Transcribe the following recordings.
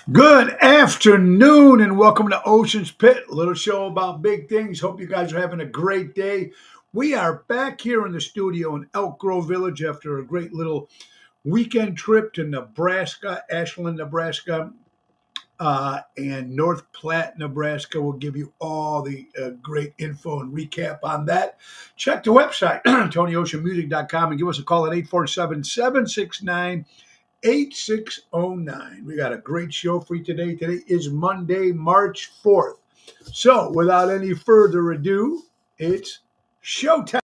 Good afternoon and welcome to Ocean's Pit, a little show about big things. Hope you guys are having a great day. We are back here in the studio in Elk Grove Village after a great little weekend trip to Nebraska, Ashland, Nebraska, and North Platte, Nebraska. We'll give you all the great info and recap on that. Check the website, TonyOceanMusic.com, and give us a call at 847-769-8609. We got a great show for you today. Today is Monday, March 4th. So, without any further ado, it's showtime.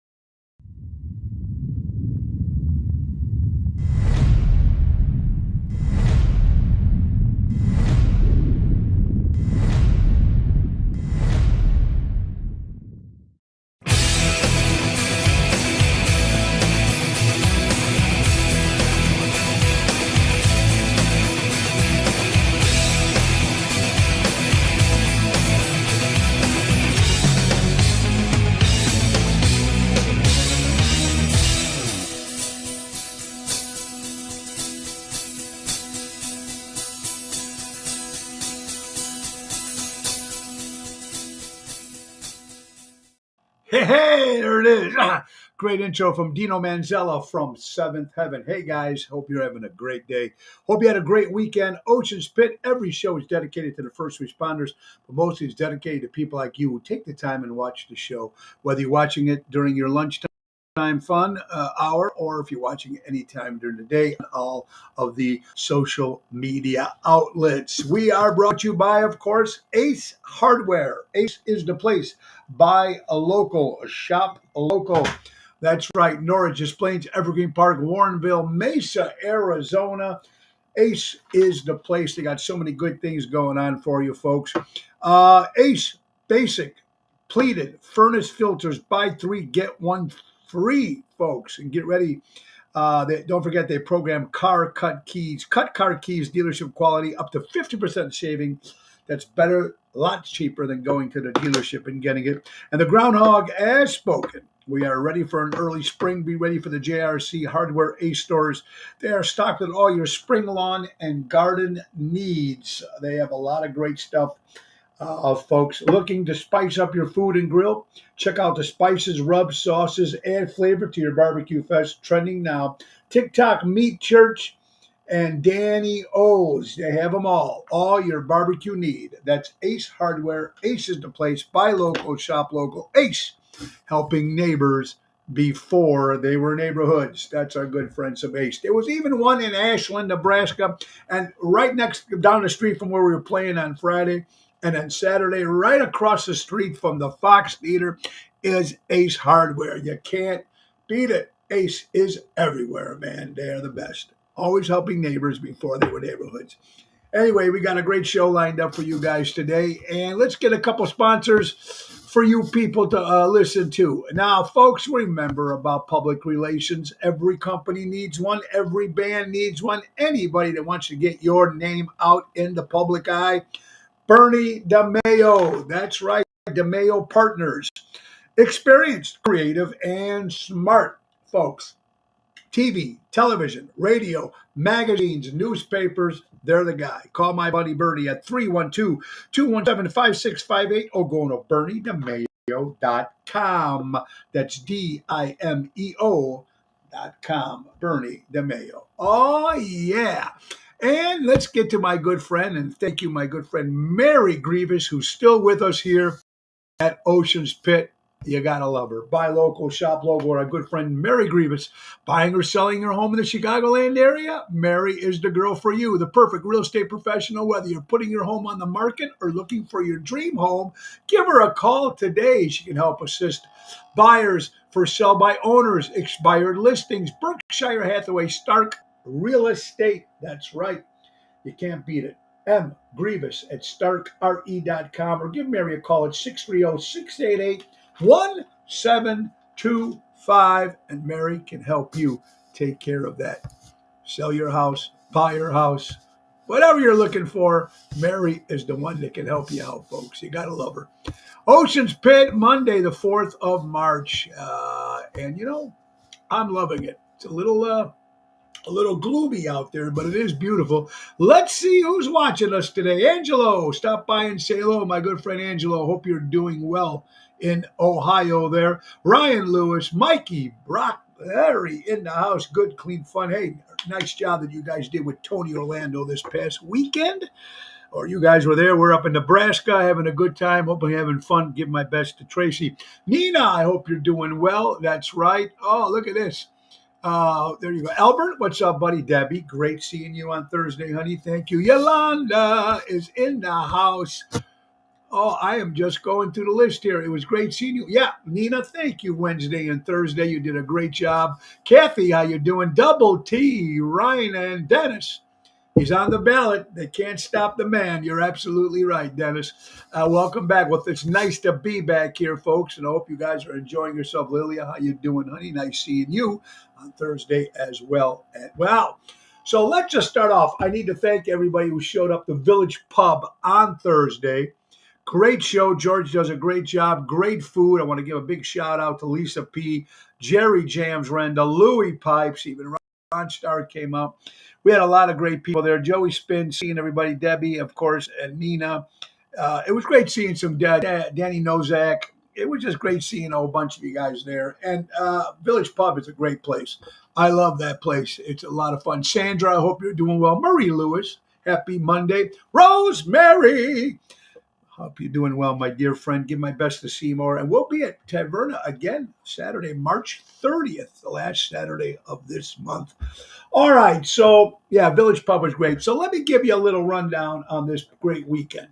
Hey, there it is. Great intro from Dino Manzella from Seventh Heaven. Hey, guys, hope you're having a great day. Hope you had a great weekend. Ocean's Pit, every show is dedicated to the first responders, but mostly it's dedicated to people like you who take the time and watch the show, whether you're watching it during your lunchtime fun hour, or if you're watching it anytime during the day on all of the social media outlets. We are brought to you by, of course, Ace Hardware. Ace is the place. Buy a local, shop a local. That's right, Norwich, Des Plaines, Evergreen Park, Warrenville, Mesa, Arizona. Ace is the place. They got so many good things going on for you, folks. Ace Basic Pleated Furnace Filters. Buy three, get one free, folks. And get ready. Don't forget they program car cut keys. Cut car keys, dealership quality, up to 50% saving. That's better, a lot cheaper than going to the dealership and getting it. And the groundhog as spoken. We are ready for an early spring. Be ready for the JRC Hardware Ace stores. They are stocked with all your spring lawn and garden needs. They have a lot of great stuff. Folks looking to spice up your food and grill, check out the spices, rubs, sauces, add flavor to your barbecue fest. Trending now. TikTok Meat Church and Danny O's. They have them all your barbecue need. That's Ace Hardware. Ace is the place. Buy local, shop local. Ace, helping neighbors before they were neighborhoods. That's our good friends of Ace. There was even one in Ashland, Nebraska, and right next down the street from where we were playing on Friday. And then Saturday, right across the street from the Fox Theater, is Ace Hardware. You can't beat it. Ace is everywhere, man. They are the best. Always helping neighbors before they were neighborhoods. Anyway, we got a great show lined up for you guys today. And let's get a couple sponsors for you people to listen to. Now, folks, remember about public relations. Every company needs one. Every band needs one. Anybody that wants to get your name out in the public eye. Bernie DeMayo. That's right, DeMayo Partners. Experienced, creative, and smart, folks. TV, television, radio, magazines, newspapers, they're the guy. Call my buddy Bernie at 312-217-5658 or go to BernieDeMayo.com. That's DIMEO.com. Bernie DeMayo. Oh, yeah. And let's get to my good friend, and thank you, my good friend, Mary Grievous, who's still with us here at Ocean's Pit. You gotta love her. Buy local, shop local. Our good friend Mary Grievous, buying or selling your home in the Chicagoland area. Mary is the girl for you, the perfect real estate professional. Whether you're putting your home on the market or looking for your dream home, give her a call today. She can help assist buyers for sell by owners, expired listings. Berkshire Hathaway Stark Real Estate. That's right. You can't beat it. M. Grievous at starkre.com or give Mary a call at 630-688-1725, and Mary can help you take care of that. Sell your house, buy your house, whatever you're looking for, Mary is the one that can help you out, folks. You got to love her. Ocean's Pit, Monday, the 4th of March. And, I'm loving it. It's a little A little gloomy out there, but it is beautiful. Let's see who's watching us today. Angelo, stop by and say hello, my good friend Angelo. Hope you're doing well in Ohio there. Ryan Lewis, Mikey, Brock, Larry in the house. Good, clean fun. Hey, nice job that you guys did with Tony Orlando this past weekend. Or you guys were there. We're up in Nebraska having a good time. Hope you're having fun. Give my best to Tracy. Nina, I hope you're doing well. That's right. Oh, look at this. There you go. Albert, what's up, buddy? Debbie, great seeing you on Thursday, honey. Thank you. Yolanda is in the house. Oh, I am just going through the list here. It was great seeing you. Yeah, Nina, thank you. Wednesday and Thursday, you did a great job. Kathy, how you doing? Double T, Ryan, and Dennis. He's on the ballot. They can't stop the man. You're absolutely right, Dennis. Welcome back. Well, it's nice to be back here, folks, and I hope you guys are enjoying yourself. Lilia, how you doing, honey? Nice seeing you on Thursday as well. And wow. So let's just start off. I need to thank everybody who showed up to Village Pub on Thursday. Great show. George does a great job. Great food. I want to give a big shout out to Lisa P., Jerry Jams Renda, Louie Pipes, even Ron Starr came out. We had a lot of great people there. Joey Spin, seeing everybody, Debbie, of course, and Nina. It was great seeing some Danny Nozak. It was just great seeing a whole bunch of you guys there. And Village Pub is a great place. I love that place. It's a lot of fun. Sandra, I hope you're doing well. Marie Lewis, happy Monday. Rosemary, hope you're doing well, my dear friend. Give my best to Seymour. And we'll be at Taverna again Saturday, March 30th, the last Saturday of this month. All right. So, yeah, Village Pub was great. So let me give you a little rundown on this great weekend.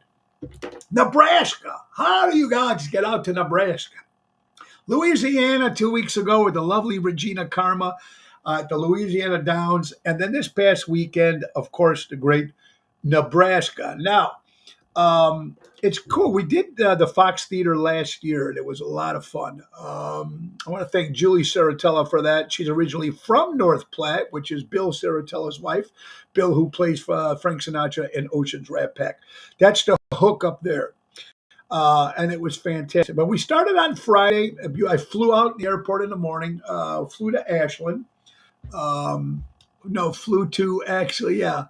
Nebraska. How do you guys get out to Nebraska? Louisiana 2 weeks ago with the lovely Regina Karma at the Louisiana Downs. And then this past weekend, of course, the great Nebraska. Now, it's cool. We did the Fox Theater last year, and it was a lot of fun. I want to thank Julie Saratella for that. She's originally from North Platte, which is Bill Saratella's wife. Bill, who plays Frank Sinatra in Ocean's Rat Pack. That's the hook up there. And it was fantastic. But we started on Friday. I flew out in the airport in the morning, flew to Ashland. Flew to actually, yeah.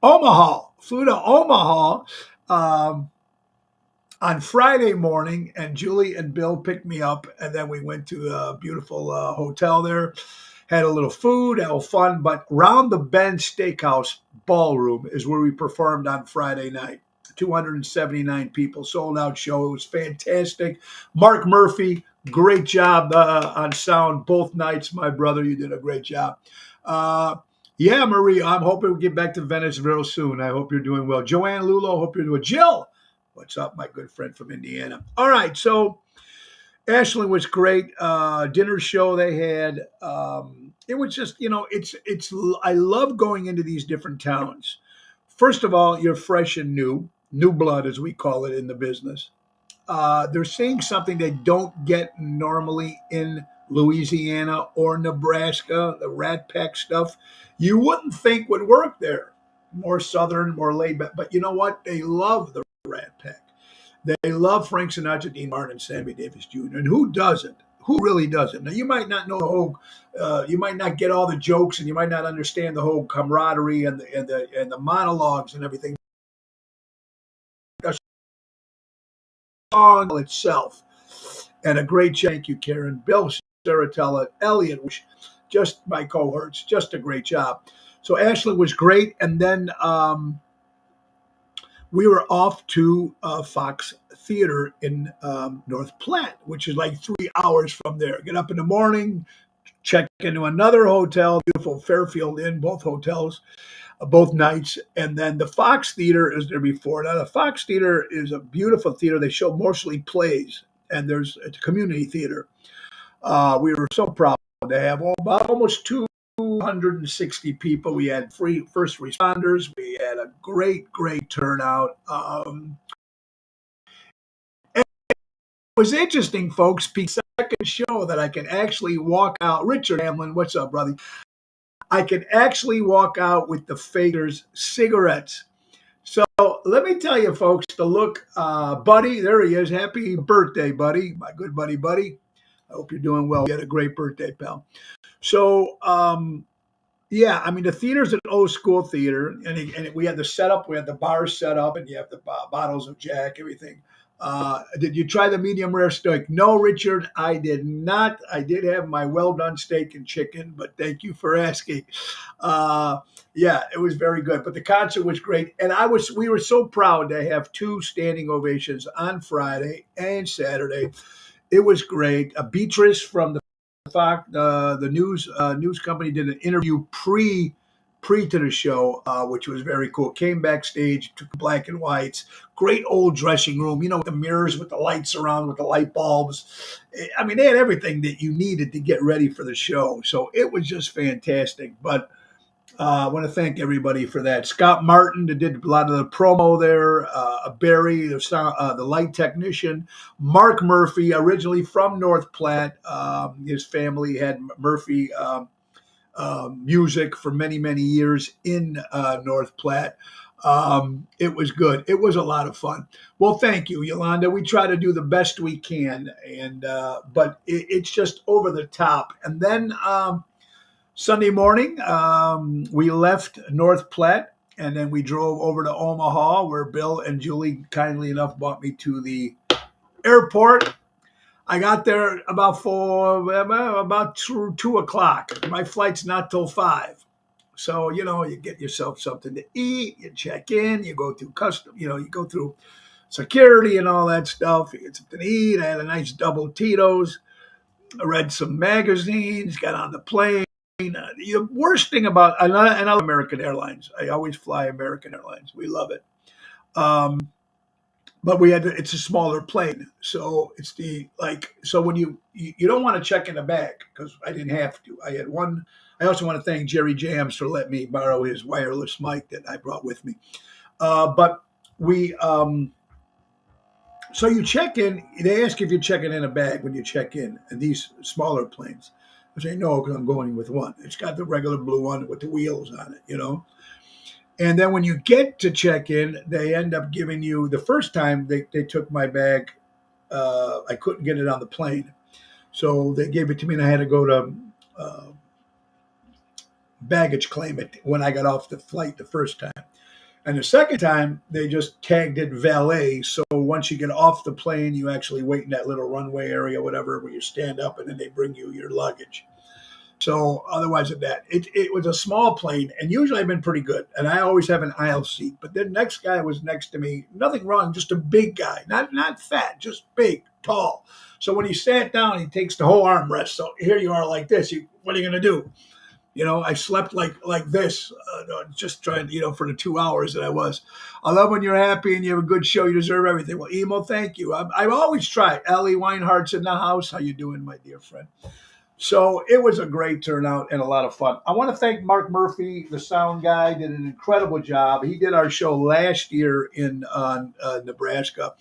Omaha. Flew to Omaha on Friday morning, and Julie and Bill picked me up, and then we went to a beautiful hotel there, had a little food, had a little fun, but Round the Bend Steakhouse Ballroom is where we performed on Friday night. 279 people, sold out show. It was fantastic. Mark Murphy, great job on sound both nights, my brother. You did a great job. Yeah, Marie, I'm hoping we get back to Venice real soon. I hope you're doing well. Joanne Lulo, hope you're doing well. Jill, what's up, my good friend from Indiana? All right, so Ashland was great. Dinner show they had. It was just, it's. I love going into these different towns. First of all, you're fresh and new blood, as we call it in the business. They're seeing something they don't get normally in Louisiana or Nebraska, the Rat Pack stuff. You wouldn't think would work there. More southern, more laid back. But you know what? They love the Rat Pack. They love Frank Sinatra, Dean Martin, and Sammy Davis Jr. And who doesn't? Who really doesn't? Now, you might not know the whole, you might not get all the jokes, and you might not understand the whole camaraderie and the monologues and everything. The song itself, and a great thank you, Karen, Bill Saratella, Elliot, just my cohorts, just a great job. So Ashland was great, and then we were off to Fox Theater in North Platte, which is like 3 hours from there. Get up in the morning, check into another hotel, beautiful Fairfield Inn, both hotels, both nights. And then the Fox Theater is there before. Now, the Fox Theater is a beautiful theater. They show mostly plays, and it's a community theater. We were so proud to have about almost 260 people. We had free first responders. We had a great turnout. It was interesting, folks. The second show that I can actually walk out. Richard Hamlin, what's up, brother? I can actually walk out with the Fakers cigarettes. So let me tell you, folks, the look, Buddy, there he is. Happy birthday, Buddy. My good buddy. I hope you're doing well. You had a great birthday, pal. So Yeah, I mean the theater's an old school theater, and we had the setup, we had the bar set up, and you have the bottles of Jack, everything. Did you try the medium rare steak? No, Richard, I did not. I did have my well done steak and chicken, but thank you for asking. Uh, yeah, it was very good, but the concert was great, and we were so proud to have two standing ovations on Friday and Saturday. It was great. Beatrice from the Fox, the news company did an interview pre to the show, which was very cool. Came backstage, took black and whites, great old dressing room. You know, with the mirrors, with the lights around, with the light bulbs. I mean, they had everything that you needed to get ready for the show. So it was just fantastic. But I want to thank everybody for that. Scott Martin that did a lot of the promo there. Barry, the light technician. Mark Murphy, originally from North Platte. His family had Murphy music for many, many years in North Platte. It was good. It was a lot of fun. Well, thank you, Yolanda. We try to do the best we can, and but it's just over the top. And then Sunday morning, we left North Platte, and then we drove over to Omaha, where Bill and Julie kindly enough brought me to the airport. I got there about 2 o'clock. My flight's not till 5. So, you get yourself something to eat, you check in, you go through you go through security and all that stuff. You get something to eat. I had a nice double Tito's. I read some magazines, got on the plane. The worst thing about, and I love American Airlines. I always fly American Airlines. We love it. Um, but it's a smaller plane, so it's so when you don't want to check in a bag, because I didn't have to. I had one. I also want to thank Jerry Jams for letting me borrow his wireless mic that I brought with me. But we so you check in. They ask if you're checking in a bag when you check in these smaller planes. I say no, because I'm going with one. It's got the regular blue one with the wheels on it. And then when you get to check in, they end up giving you, the first time they took my bag, I couldn't get it on the plane. So they gave it to me, and I had to go to baggage claim it when I got off the flight the first time. And the second time, they just tagged it valet. So once you get off the plane, you actually wait in that little runway area, whatever, where you stand up, and then they bring you your luggage. So otherwise than that, it was a small plane, and usually I've been pretty good, and I always have an aisle seat. But the next guy was next to me, nothing wrong, just a big guy, not fat, just big, tall. So when he sat down, he takes the whole armrest. So here you are like this. What are you going to do? I slept like this, just trying, for the 2 hours that I was. I love when you're happy and you have a good show. You deserve everything. Well, Emo, thank you. I've always tried. Ellie Weinhardt's in the house. How you doing, my dear friend? So it was a great turnout and a lot of fun. I want to thank Mark Murphy, the sound guy, did an incredible job. He did our show last year in Nebraska,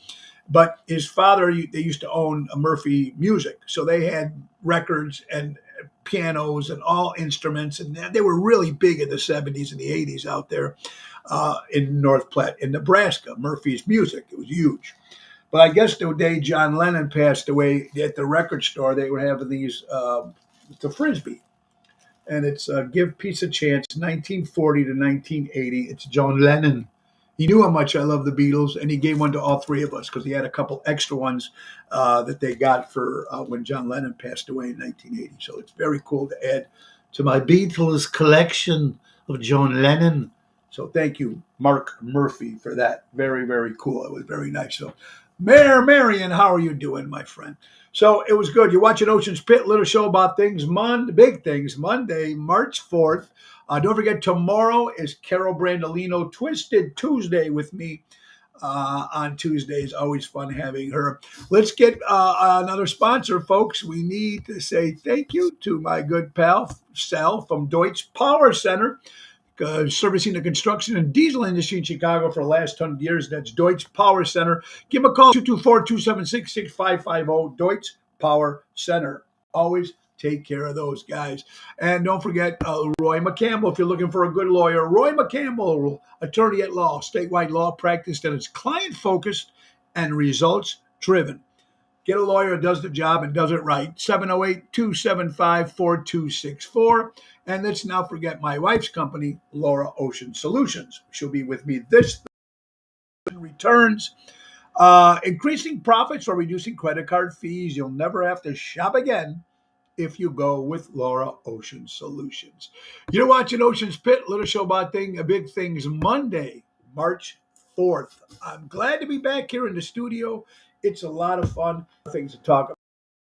but his father, they used to own Murphy Music. So they had records and pianos and all instruments, and they were really big in the 70s and the 80s out there in North Platte, in Nebraska. Murphy's Music, it was huge. But I guess the day John Lennon passed away, at the record store, they were having these, the Frisbee. And it's Give Peace a Chance, 1940 to 1980. It's John Lennon. He knew how much I love the Beatles, and he gave one to all three of us because he had a couple extra ones that they got for when John Lennon passed away in 1980. So it's very cool to add to my Beatles collection of John Lennon. So thank you, Mark Murphy, for that. Very, very cool. It was very nice. So Mayor Marion, how are you doing, my friend? So it was good. You're watching Ocean's Pit, little show about things, big things, Monday, March 4th. Don't forget, tomorrow is Carol Brandolino Twisted Tuesday with me on Tuesdays. Always fun having her. Let's get another sponsor, folks. We need to say thank you to my good pal, Sal from Deutsch Power Center. Servicing the construction and diesel industry in Chicago for the last 100 years. That's Deutsch Power Center. Give them a call, 224-276-6550, Deutsch Power Center. Always take care of those guys. And don't forget Roy McCampbell, if you're looking for a good lawyer. Roy McCampbell, attorney at law, statewide law practice that is client-focused and results-driven. Get a lawyer who does the job and does it right. 708-275-4264. And let's not forget my wife's company, Laura Ocean Solutions. She'll be with me this returns. Increasing profits or reducing credit card fees. You'll never have to shop again if you go with Laura Ocean Solutions. You're watching Ocean's Pit, little show about big things, Monday, March 4th. I'm glad to be back here in the studio. It's a lot of fun, things to talk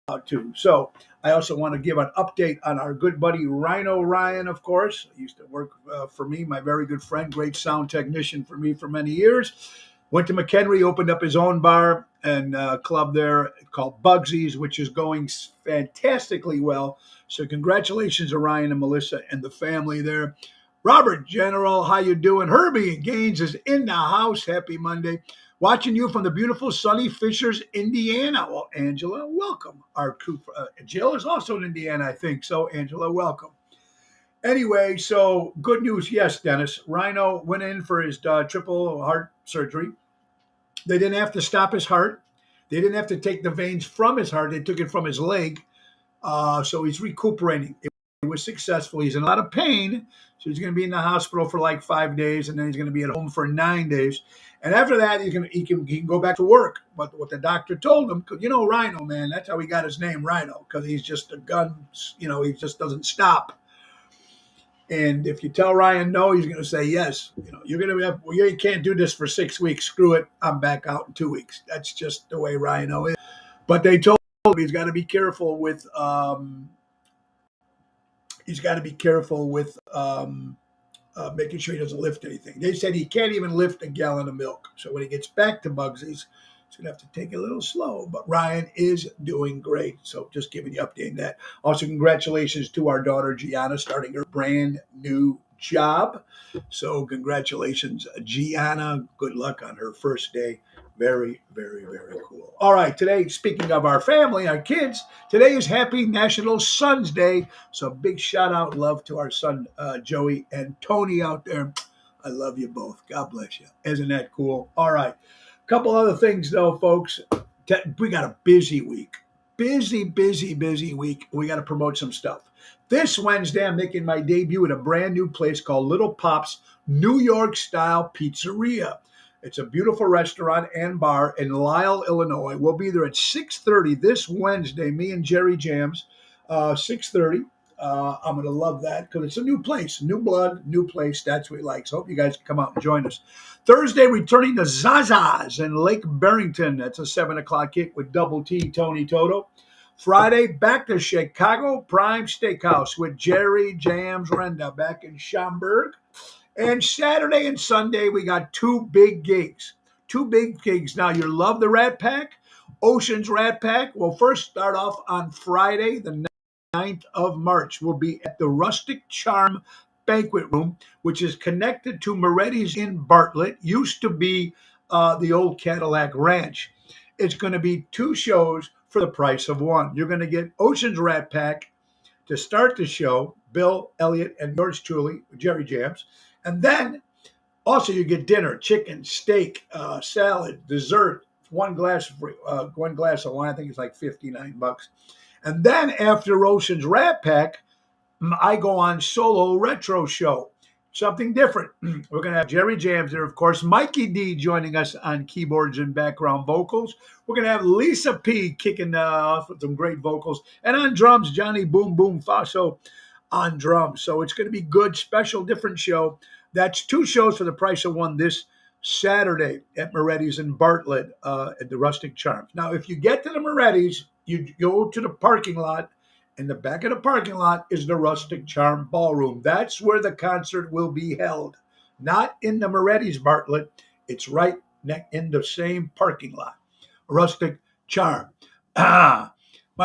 about too. So I also want to give an update on our good buddy Rhino Ryan, of course. He used to work for me, my very good friend, great sound technician for me for many years. Went to McHenry, opened up his own bar and club there called Bugsy's, which is going fantastically well. So congratulations to Ryan and Melissa and the family there. Robert General, how you doing? Herbie Gaines is in the house. Happy Monday. Watching you from the beautiful sunny Fishers, Indiana. Well, Angela, welcome. Our crew, Jill is also in Indiana, I think. So, Angela, welcome. Anyway, so good news. Yes, Dennis. Rhino went in for his triple heart surgery. They didn't have to stop his heart. They didn't have to take the veins from his heart. They took it from his leg. So he's recuperating. It was successful. He's in a lot of pain. So he's going to be in the hospital for like 5 days, and then he's going to be at home for 9 days. And after that, he can go back to work. But what the doctor told him, because Rhino, man, that's how he got his name, Rhino, because he's just a gun. He just doesn't stop. And if you tell Ryan no, he's going to say yes. You're going to you can't do this for 6 weeks. Screw it. I'm back out in 2 weeks. That's just the way Rhino is. But they told him he's got to be careful with making sure he doesn't lift anything. They said he can't even lift a gallon of milk. So when he gets back to Bugsy's, he's going to have to take it a little slow. But Ryan is doing great. So just giving you an update on that. Also, congratulations to our daughter, Gianna, starting her brand new job. So congratulations, Gianna. Good luck on her first day. Very, very, very cool. All right, today, speaking of our family, our kids, today is Happy National Sons Day. So big shout out, love to our son, Joey and Tony out there. I love you both. God bless you. Isn't that cool? All right. A couple other things, though, folks. We got a busy week. Busy week. We got to promote some stuff. This Wednesday, I'm making my debut at a brand new place called Little Pop's New York Style Pizzeria. It's a beautiful restaurant and bar in Lisle, Illinois. We'll be there at 6:30 this Wednesday, me and Jerry Jams, 6:30. I'm going to love that because it's a new place, new blood, new place. That's what we like. So hope you guys can come out and join us. Thursday, returning to Zaza's in Lake Barrington. That's a 7 o'clock kick with Double T, Tony Toto. Friday, back to Chicago Prime Steakhouse with Jerry Jams Renda back in Schaumburg. And Saturday and Sunday, we got two big gigs. Now, you love the Rat Pack, Ocean's Rat Pack. We'll first start off on Friday, the 9th of March. We'll be at the Rustic Charm Banquet Room, which is connected to Moretti's in Bartlett. Used to be the old Cadillac Ranch. It's going to be 2 shows for the price of 1. You're going to get Ocean's Rat Pack to start the show, Bill, Elliott, and yours truly, Jerry Jams. And then also you get dinner, chicken, steak, salad, dessert, one glass of wine. I think it's like $59. And then after Ocean's Rat Pack, I go on solo retro show. Something different. We're going to have Jerry Jams there, of course. Mikey D joining us on keyboards and background vocals. We're going to have Lisa P kicking off with some great vocals. And on drums, Johnny Boom Boom Faso on drums. So it's going to be good, special, different show. That's 2 shows for the price of 1 this Saturday at Moretti's in Bartlett at the Rustic Charms. Now, if you get to the Moretti's, you go to the parking lot. In the back of the parking lot is the Rustic Charm Ballroom. That's where the concert will be held. Not in the Moretti's Bartlett. It's right in the same parking lot. Rustic Charm. My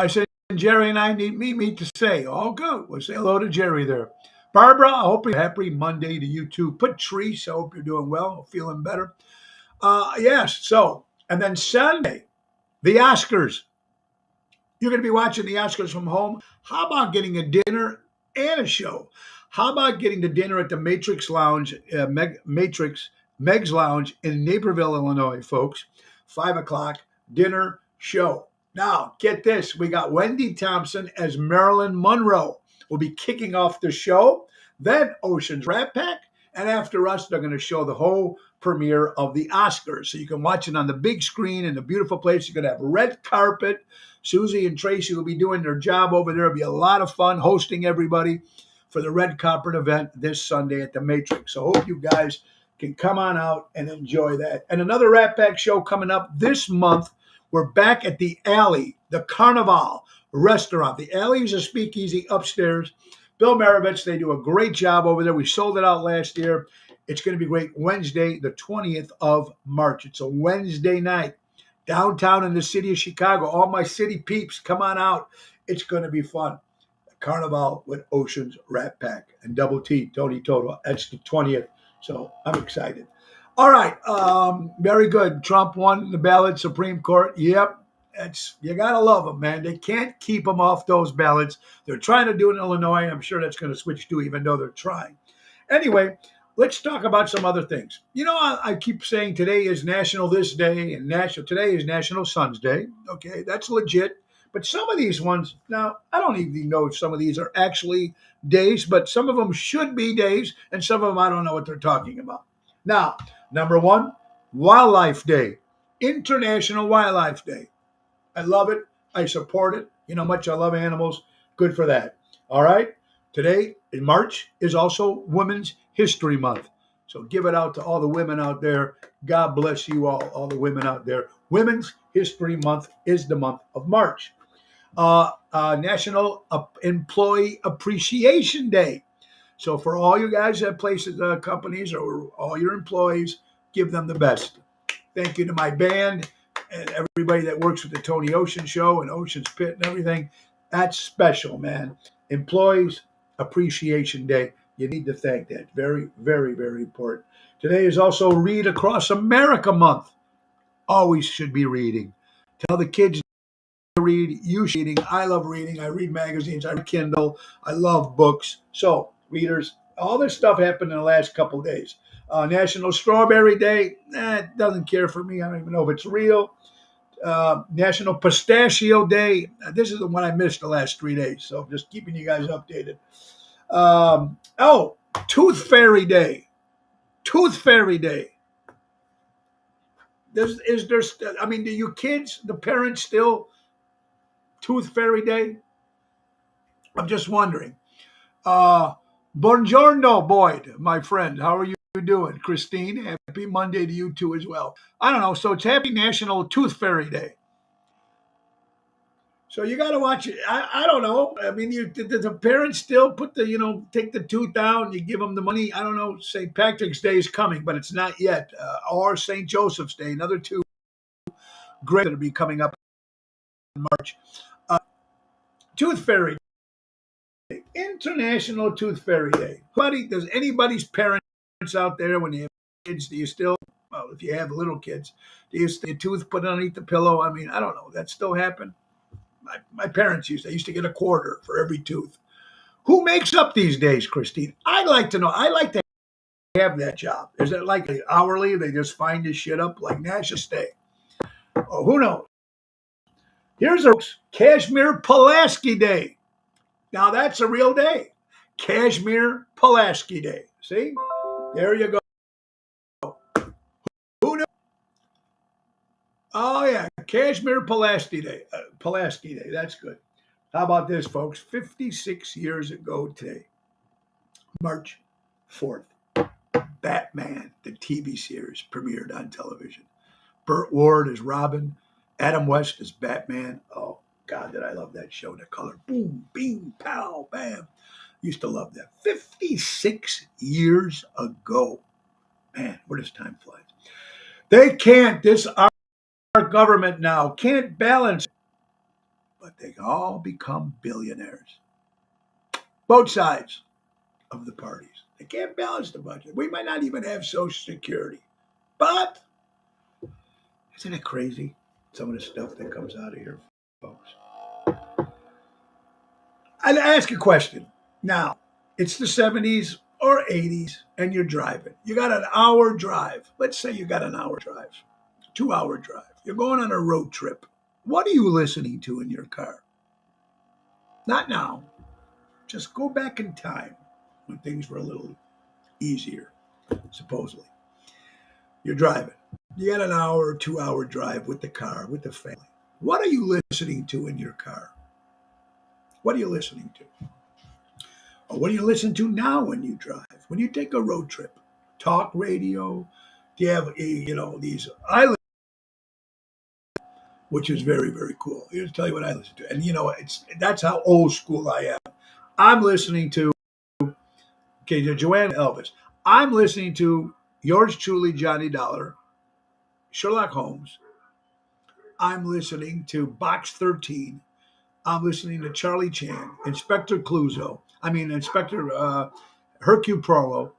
son Jerry and I need to say, all good. We'll say hello to Jerry there. Barbara, I hope you're happy Monday to you too. Patrice, I hope you're doing well, feeling better. Yes, so, and then Sunday, the Oscars. You're going to be watching the Oscars from home. How about getting a dinner and a show? How about getting the dinner at the Matrix Lounge, Meg's Lounge in Naperville, Illinois, folks? 5 o'clock, dinner, show. Now, get this. We got Wendy Thompson as Marilyn Monroe. We'll be kicking off the show. Then Ocean's Rat Pack. And after us, they're going to show the whole premiere of the Oscars. So you can watch it on the big screen in a beautiful place. You're going to have red carpet. Susie and Tracy will be doing their job over there. It'll be a lot of fun hosting everybody for the red carpet event this Sunday at the Matrix. So hope you guys can come on out and enjoy that. And another Rat Pack show coming up this month. We're back at the Alley, the Carnival restaurant. The Alley is a speakeasy upstairs. Bill Maravich, they do a great job over there. We sold it out last year. It's going to be great Wednesday, the 20th of March. It's a Wednesday night downtown in the city of Chicago. All my city peeps, come on out. It's going to be fun. Carnival with Ocean's Rat Pack and Double T, Tony Toto. That's the 20th. So I'm excited. All right. Very good. Trump won the ballot, Supreme Court. Yep. You got to love them, man. They can't keep them off those ballots. They're trying to do it in Illinois. I'm sure that's going to switch too, even though they're trying. Anyway, let's talk about some other things. You know, I keep saying today is National This Day and today is National Sons Day. Okay, that's legit. But some of these ones, now, I don't even know if some of these are actually days, but some of them should be days, and some of them I don't know what they're talking about. Now, number one, Wildlife Day, International Wildlife Day. I love it. I support it. You know how much I love animals. Good for that. All right. Today in March is also Women's History Month. So give it out to all the women out there. God bless you all the women out there. Women's History Month is the month of March. National Employee Appreciation Day. So for all you guys at places, companies, or all your employees, give them the best. Thank you to my band and everybody that works with the Tony Ocean Show and Ocean's Pit and everything. That's special, man. Employees Appreciation Day. You need to thank that. Very, very, very important. Today is also Read Across America Month. Always should be reading. Tell the kids to read. You should reading. I love reading. I read magazines. I read Kindle. I love books. So, readers, all this stuff happened in the last couple of days. National Strawberry Day. It doesn't care for me. I don't even know if it's real. National Pistachio Day. This is the one I missed the last 3 days, so just keeping you guys updated. Tooth Fairy Day. Tooth Fairy Day. Do you kids, the parents still Tooth Fairy Day? I'm just wondering. Buongiorno, Boyd, my friend. How are you doing? Christine, happy Monday to you too as well. I don't know. So it's Happy National Tooth Fairy Day. So you got to watch it. I don't know. I mean, the parents still put take the tooth out, you give them the money. I don't know. St. Patrick's Day is coming, but it's not yet. Or St. Joseph's Day, another two great that will be coming up in March. Tooth Fairy Day, International Tooth Fairy Day. Does anybody's parents out there, when you have kids, do you still, well, if you have little kids, do you still tooth put underneath the pillow? I mean, I don't know. That still happen? My parents used to get a quarter for every tooth. Who makes up these days, Christine? I'd like to know. I like to have that job. Is it like hourly? They just find this shit up like National Day. Oh, who knows? Here's a Kashmir Pulaski Day. Now that's a real day. Kashmir Pulaski Day. See? There you go. Who knows? Oh, yeah. Kashmir Pulaski Day. Pulaski Day. That's good. How about this, folks? 56 years ago today, March 4th, Batman, the TV series, premiered on television. Burt Ward as Robin. Adam West as Batman. Oh, God, did I love that show. The color. Boom, bing, pow, bam. Used to love that. 56 years ago. Man, where does time fly? They can't. Our government now can't balance, but they all become billionaires. Both sides of the parties. They can't balance the budget. We might not even have Social Security. But isn't it crazy, some of the stuff that comes out of here, folks? I'll ask a question. Now, it's the 70s or 80s, and you're driving. You got an hour drive. Let's say you got an hour drive, 2 hour drive. You're going on a road trip. What are you listening to in your car? Not now. Just go back in time when things were a little easier, supposedly. You're driving. You got an hour or 2 hour drive with the car, with the family. What are you listening to in your car? What are you listening to? Or what do you listen to now when you drive? When you take a road trip? Talk radio? Do you have, these? Which is very, very cool. Here's tell you what I listen to. And, that's how old school I am. I'm listening to, okay, Joanne Elvis. I'm listening to yours truly, Johnny Dollar, Sherlock Holmes. I'm listening to Box 13. I'm listening to Charlie Chan, Inspector Hercule Poirot.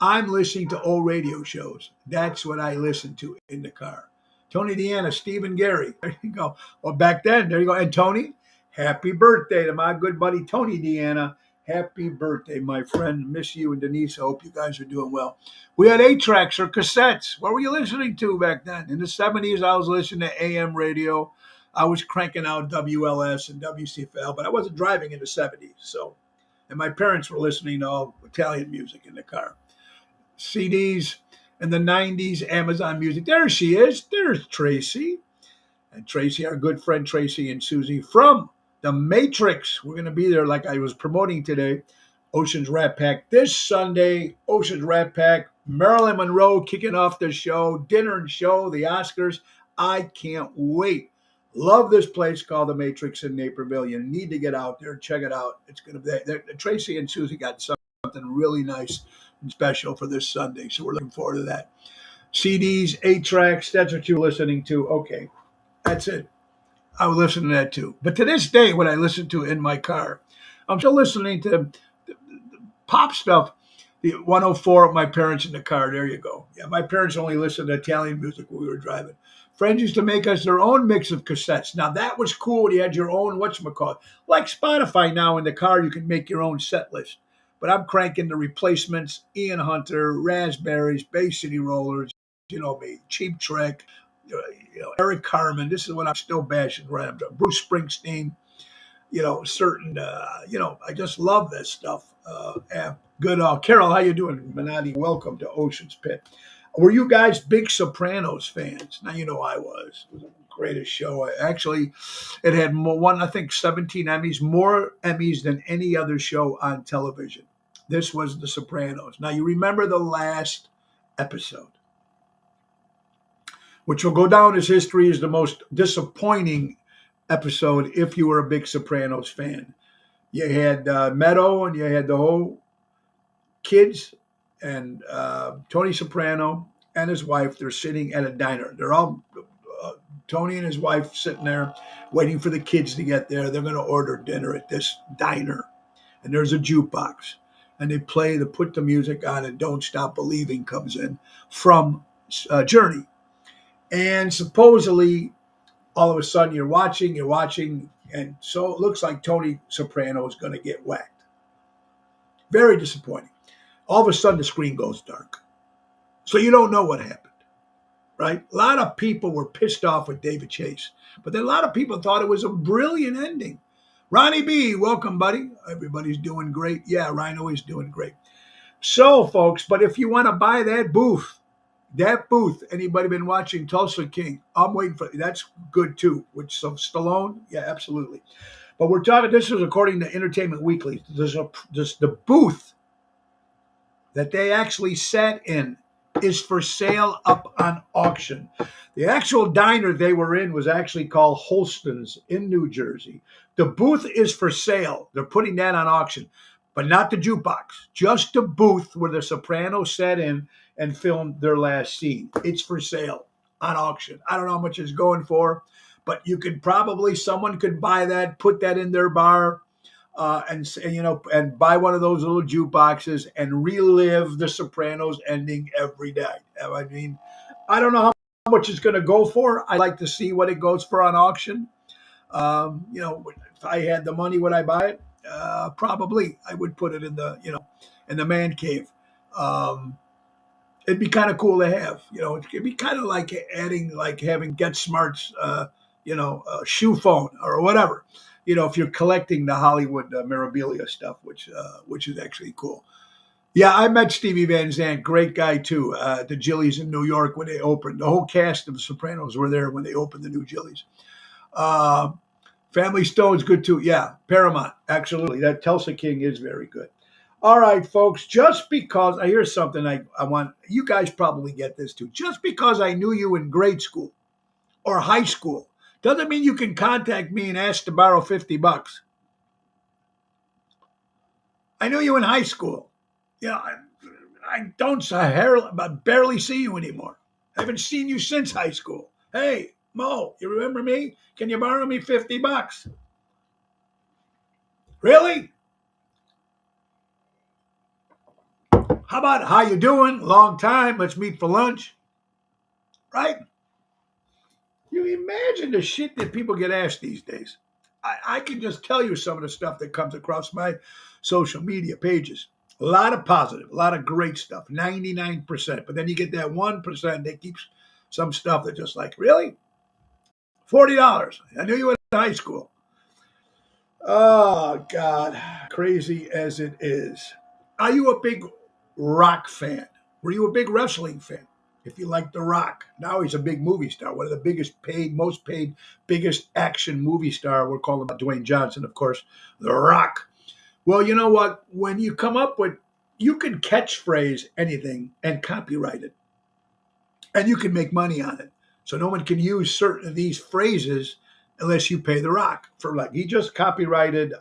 I'm listening to old radio shows. That's what I listen to in the car. Tony Deanna, Stephen Gary. There you go. Well, back then, there you go. And Tony, happy birthday to my good buddy Tony Deanna. Happy birthday, my friend. Miss you and Denise. I hope you guys are doing well. We had 8 tracks or cassettes. What were you listening to back then? In the 70s, I was listening to AM radio. I was cranking out WLS and WCFL, but I wasn't driving in the 70s. And my parents were listening to all Italian music in the car. CDs in the 90s, Amazon Music. There she is. There's Tracy. And Tracy, our good friend Tracy and Susie from The Matrix. We're going to be there like I was promoting today. Ocean's Rat Pack this Sunday. Ocean's Rat Pack. Marilyn Monroe kicking off the show. Dinner and show, the Oscars. I can't wait. Love this place called The Matrix in Naperville. You need to get out there and check it out. It's going to be, Tracy and Susie got something really nice and special for this Sunday. So we're looking forward to that. CDs, 8 tracks, that's what you're listening to. Okay, that's it. I would listen to that too. But to this day, when I listen to it in my car, I'm still listening to pop stuff. The 104 of my parents in the car. There you go. Yeah, my parents only listened to Italian music when we were driving. Friends used to make us their own mix of cassettes. Now that was cool when you had your own whatchamacallit. Like Spotify now in the car, you can make your own set list. But I'm cranking the Replacements, Ian Hunter, Raspberries, Bay City Rollers, you know me, Cheap Trick, Eric Carmen. This is what I'm still bashing around. Bruce Springsteen, certain, I just love this stuff. Good. Carol, how you doing? Menotti, welcome to Ocean's Pit. Were you guys big Sopranos fans? Now, I was. It was the greatest show. Actually, it had I think 17 Emmys, more Emmys than any other show on television. This was The Sopranos. Now, you remember the last episode, which will go down as history as the most disappointing episode if you were a big Sopranos fan. You had Meadow and you had the whole kids and Tony Soprano and his wife. They're sitting at a diner. They're all Tony and his wife sitting there waiting for the kids to get there. They're going to order dinner at this diner, and there's a jukebox, and they put the music on, and "Don't Stop Believing" comes in from Journey, and supposedly all of a sudden you're watching, and so it looks like Tony Soprano is going to get whacked. Very disappointing. All of a sudden the screen goes dark. So you don't know what happened, right? A lot of people were pissed off with David Chase, but then a lot of people thought it was a brilliant ending. Ronnie B, welcome, buddy. Everybody's doing great. Yeah, Rhino is doing great. So, folks, but if you want to buy that booth, anybody been watching Tulsa King? I'm waiting for that's good too. Which Stallone? Yeah, absolutely. But we're talking. This is according to Entertainment Weekly. There's the booth that they actually sat in is for sale up on auction. The actual diner they were in was actually called Holston's in New Jersey. The booth is for sale. They're putting that on auction, but not the jukebox, just the booth where the Sopranos sat in and filmed their last scene. It's for sale on auction. I don't know how much it's going for, but someone could buy that, put that in their bar, and buy one of those little jukeboxes and relive the Sopranos ending every day. I mean, I don't know how much it's going to go for. I'd like to see what it goes for on auction. If I had the money, would I buy it? Probably. I would put it in the man cave. It'd be kind of cool to have. It'd be kind of like having Get Smart's, shoe phone or whatever. If you're collecting the Hollywood memorabilia stuff, which is actually cool. Yeah, I met Stevie Van Zandt, great guy too. The Jillies in New York when they opened. The whole cast of The Sopranos were there when they opened the new Jillies. Uh, Family Stone's good too. Yeah, Paramount, absolutely. That Tulsa King is very good. All right, folks. Just because I hear something, I want you guys probably get this too. Just because I knew you in grade school or high school doesn't mean you can contact me and ask to borrow $50. I knew you in high school. I don't I barely see you anymore. I haven't seen you since high school. Hey, Mo, you remember me? Can you borrow me $50? Really? How you doing? Long time. Let's meet for lunch. Right? You imagine the shit that people get asked these days. I can just tell you some of the stuff that comes across my social media pages. A lot of positive, a lot of great stuff, 99%. But then you get that 1% that keeps some stuff that just like, really? $40. I knew you in high school. Oh, God. Crazy as it is. Are you a big rock fan? Were you a big wrestling fan? If you like The Rock, now he's a big movie star, one of the biggest paid, most paid, biggest action movie star. We're calling him Dwayne Johnson, of course, The Rock. Well, you know what? When you come up with, you can catchphrase anything and copyright it, and you can make money on it. So no one can use certain of these phrases unless you pay The Rock for like he just copyrighted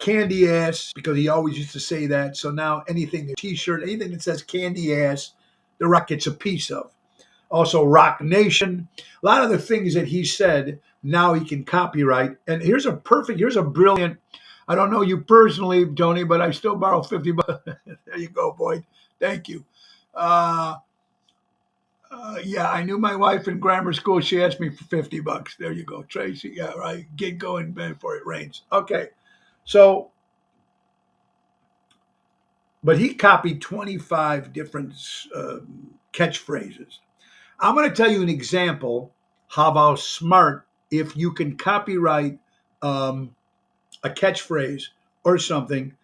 candy ass because he always used to say that. So now anything, a T-shirt, anything that says candy ass, The Rock gets a piece of. Also, Rock Nation, a lot of the things that he said now he can copyright. And here's a brilliant. I don't know you personally, Tony, but I still borrow $50. There you go, Boyd. Thank you. Yeah, I knew my wife in grammar school. She asked me for $50. There you go, Tracy. Yeah, right. Get going before it rains. Okay. So, but he copied 25 different catchphrases. I'm going to tell you an example how smart if you can copyright a catchphrase or something.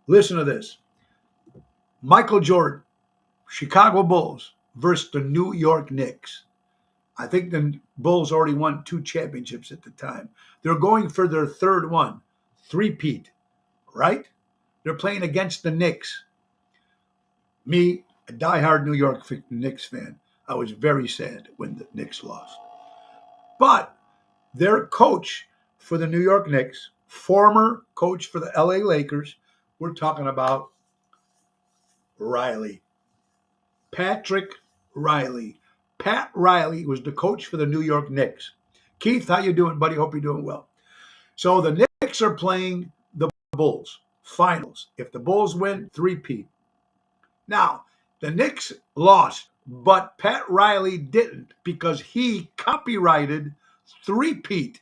Listen to this. Michael Jordan, Chicago Bulls versus the New York Knicks. I think the Bulls already won 2 championships at the time. They're going for their third one, three-peat, right? They're playing against the Knicks. Me, a diehard New York Knicks fan, I was very sad when the Knicks lost. But their coach for the New York Knicks, former coach for the LA Lakers, we're talking about Riley. Patrick Riley. Pat Riley was the coach for the New York Knicks. Keith, how you doing, buddy? Hope you're doing well. So the Knicks are playing the Bulls. Finals. If the Bulls win, three-peat. Now, the Knicks lost, but Pat Riley didn't because he copyrighted three-peat.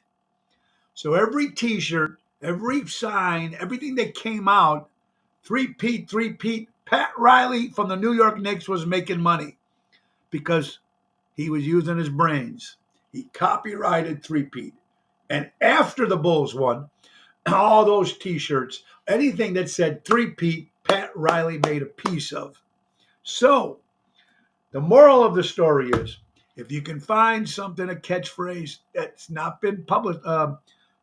So every T-shirt, every sign, everything that came out, three-peat, three-peat, Pat Riley from the New York Knicks was making money because he was using his brains. He copyrighted three-peat. And after the Bulls won, all those T-shirts, anything that said three-peat, Pat Riley made a piece of. So the moral of the story is, if you can find something, a catchphrase that's not been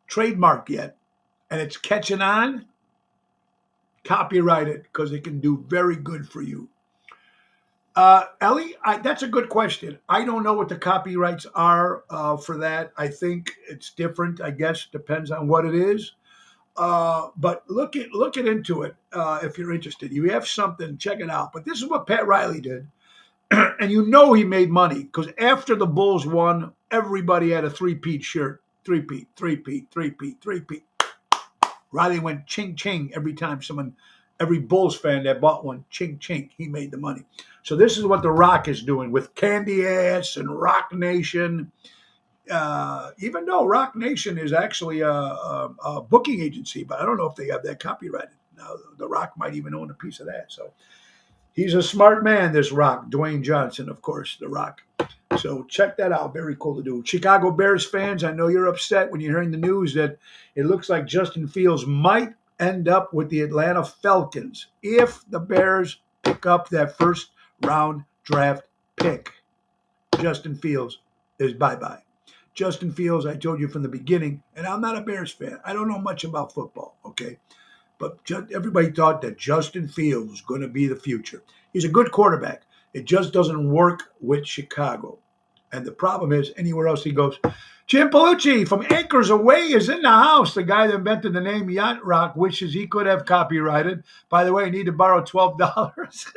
trademarked yet, and it's catching on, copyright it because it can do very good for you. Ellie, that's a good question. I don't know what the copyrights are for that. I think it's different. I guess depends on what it is. But look into it if you're interested. You have something, check it out. But this is what Pat Riley did, and you know he made money because after the Bulls won, everybody had a three-peat shirt. Three-peat, three-peat, three-peat, three-peat. Riley went ching ching every Bulls fan that bought one, ching ching. He made the money. So this is what The Rock is doing with Candy Ass and Rock Nation. Even though Rock Nation is actually a booking agency, but I don't know if they have that copyrighted. Now, The Rock might even own a piece of that. So He's a smart man, this Rock. Dwayne Johnson, of course, the Rock. So check that out. Very cool to do. Chicago Bears fans, I know you're upset when you're hearing the news that it looks like Justin Fields might end up with the Atlanta Falcons if the Bears pick up that first round draft pick. Justin Fields is bye-bye. Justin Fields, I told you from the beginning, and I'm not a Bears fan. I don't know much about football, okay? But everybody thought that Justin Fields was going to be the future. He's a good quarterback. It just doesn't work with Chicago. And the problem is, anywhere else he goes, Jim Palucci from Anchors Away is in the house. The guy that invented the name Yacht Rock wishes he could have copyrighted. By the way, I need to borrow $12.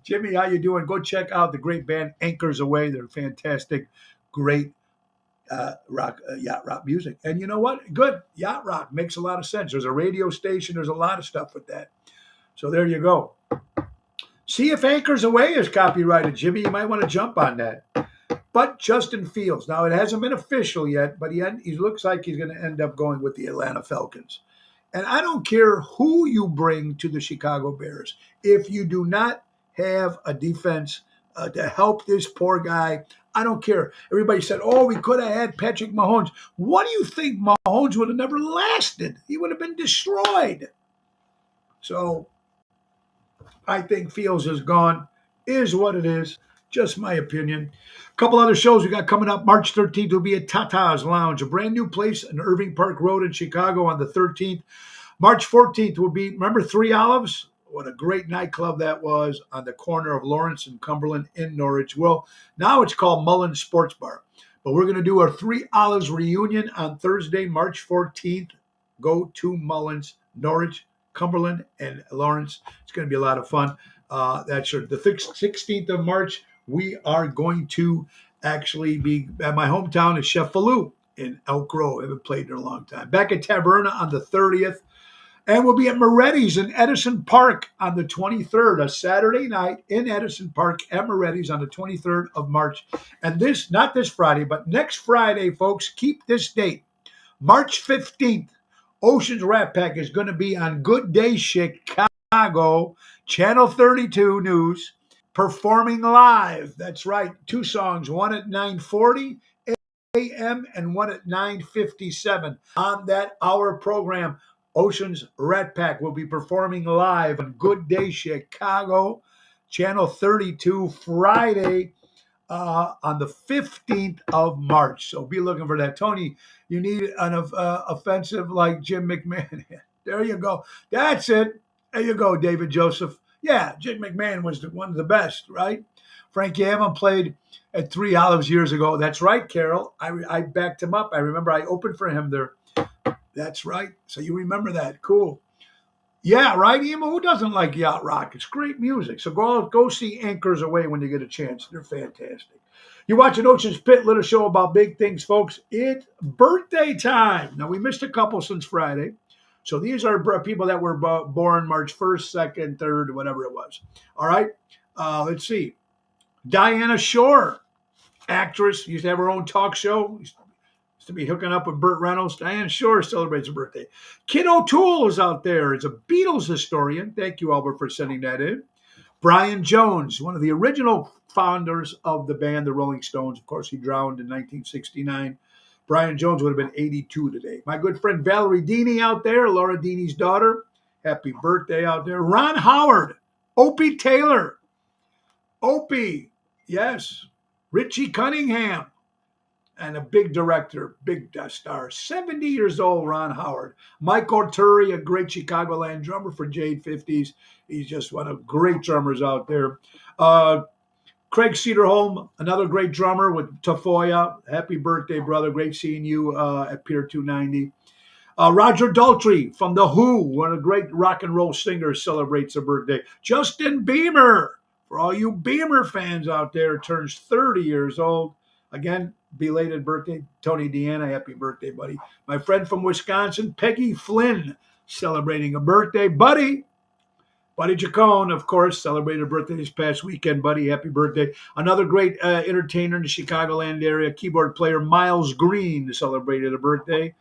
Jimmy, how you doing? Go check out the great band Anchors Away. They're fantastic, great yacht rock music. And you know what? Good. Yacht rock makes a lot of sense. There's a radio station. There's a lot of stuff with that. So there you go. See if Anchors Away is copyrighted, Jimmy. You might want to jump on that. But Justin Fields, now it hasn't been official yet, but he looks like he's going to end up going with the Atlanta Falcons. And I don't care who you bring to the Chicago Bears. If you do not have a defense to help this poor guy, I don't care. Everybody said, oh, we could have had Patrick Mahomes. What do you think? Mahomes would have never lasted. He would have been destroyed. So I think Fields is gone. Is what it is. Just my opinion. A couple other shows we got coming up. March 13th will be at Tata's Lounge, a brand new place in Irving Park Road in Chicago on the 13th. March 14th will be, remember Three Olives? What a great nightclub that was on the corner of Lawrence and Cumberland in Norwich. Well, now it's called Mullen Sports Bar. But we're going to do our Three Olives reunion on Thursday, March 14th. Go to Mullins, Norwich, Cumberland, and Lawrence. It's going to be a lot of fun. That's the 16th of March. We are going to actually be at my hometown of Chef Falou in Elk Grove. I haven't played in a long time. Back at Taverna on the 30th. And we'll be at Moretti's in Edison Park on the 23rd, a Saturday night in Edison Park at Moretti's on the 23rd of March. And this, not this Friday, but next Friday, folks, keep this date. March 15th, Ocean's Rat Pack is going to be on Good Day Chicago, Channel 32 News, performing live. That's right, two songs, one at 9:40 a.m. and one at 9:57 on that hour program. Ocean's Rat Pack will be performing live on Good Day Chicago, Channel 32, Friday on the 15th of March. So be looking for that. Tony, you need an offensive like Jim McMahon. There you go. That's it. There you go, David Joseph. Yeah, Jim McMahon was one of the best, right? Frankie Hammond played at Three Olives years ago. That's right, Carol. I backed him up. I remember I opened for him there. That's right. So you remember that. Cool. Yeah, right, Emo? Who doesn't like yacht rock? It's great music. So go see Anchors Away when you get a chance. They're fantastic. You're watching Ocean's Pit, little show about big things, folks. It's birthday time. Now, we missed a couple since Friday. So these are people that were born March 1st, 2nd, 3rd, whatever it was. All right. Let's see. Diana Shore, actress, used to have her own talk show. To be hooking up with Burt Reynolds. Diane Shore celebrates her birthday. Kid O'Toole is out there. Is a Beatles historian. Thank you, Albert, for sending that in. Brian Jones, one of the original founders of the band, the Rolling Stones. Of course, he drowned in 1969. Brian Jones would have been 82 today. My good friend Valerie Dini out there, Laura Dini's daughter. Happy birthday out there. Ron Howard, Opie Taylor. Opie, yes. Richie Cunningham. And a big director, big star, 70 years old, Ron Howard. Mike Orturi, a great Chicagoland drummer for Jade 50s. He's just one of the great drummers out there. Craig Cedarholm, another great drummer with Tafoya. Happy birthday, brother. Great seeing you at Pier 290. Roger Daltrey from The Who, one of the great rock and roll singers, celebrates a birthday. Justin Bieber, for all you Bieber fans out there, turns 30 years old. Again, belated birthday, Tony Deanna. Happy birthday, buddy. My friend from Wisconsin, Peggy Flynn, celebrating a birthday. Buddy Chacon, of course, celebrated a birthday this past weekend. Buddy, happy birthday. Another great entertainer in the Chicagoland area, keyboard player Miles Green, celebrated a birthday.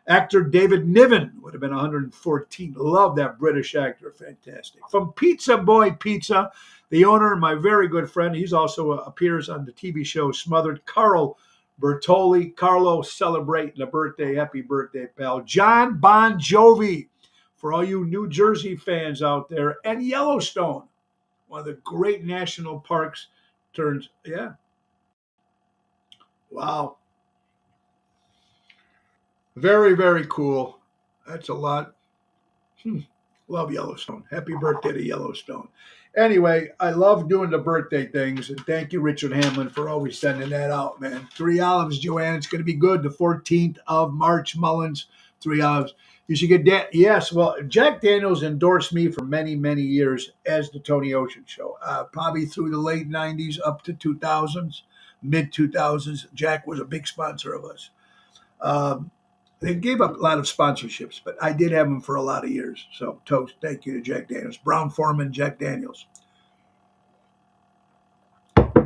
Actor David Niven would have been 114. Love that British actor. Fantastic. From Pizza Boy Pizza, the owner and my very good friend, he's also appears on the TV show Smothered, Carl Bertoli. Carlo, celebrating a birthday. Happy birthday, pal. John Bon Jovi, for all you New Jersey fans out there. And Yellowstone, one of the great national parks. Yeah. Wow. Very, very cool. That's a lot. Love Yellowstone. Happy birthday to Yellowstone. Anyway, I love doing the birthday things. And thank you, Richard Hamlin, for always sending that out, man. 3 Olives, Joanne. It's going to be good. The 14th of March, Mullins, 3 Olives. You should get that. Yes, well, Jack Daniels endorsed me for many, many years as the Tony Ocean Show. Probably through the late 90s up to 2000s, mid 2000s. Jack was a big sponsor of us. They gave up a lot of sponsorships, but I did have them for a lot of years. So, toast. Thank you to Jack Daniels. Brown Foreman, Jack Daniels.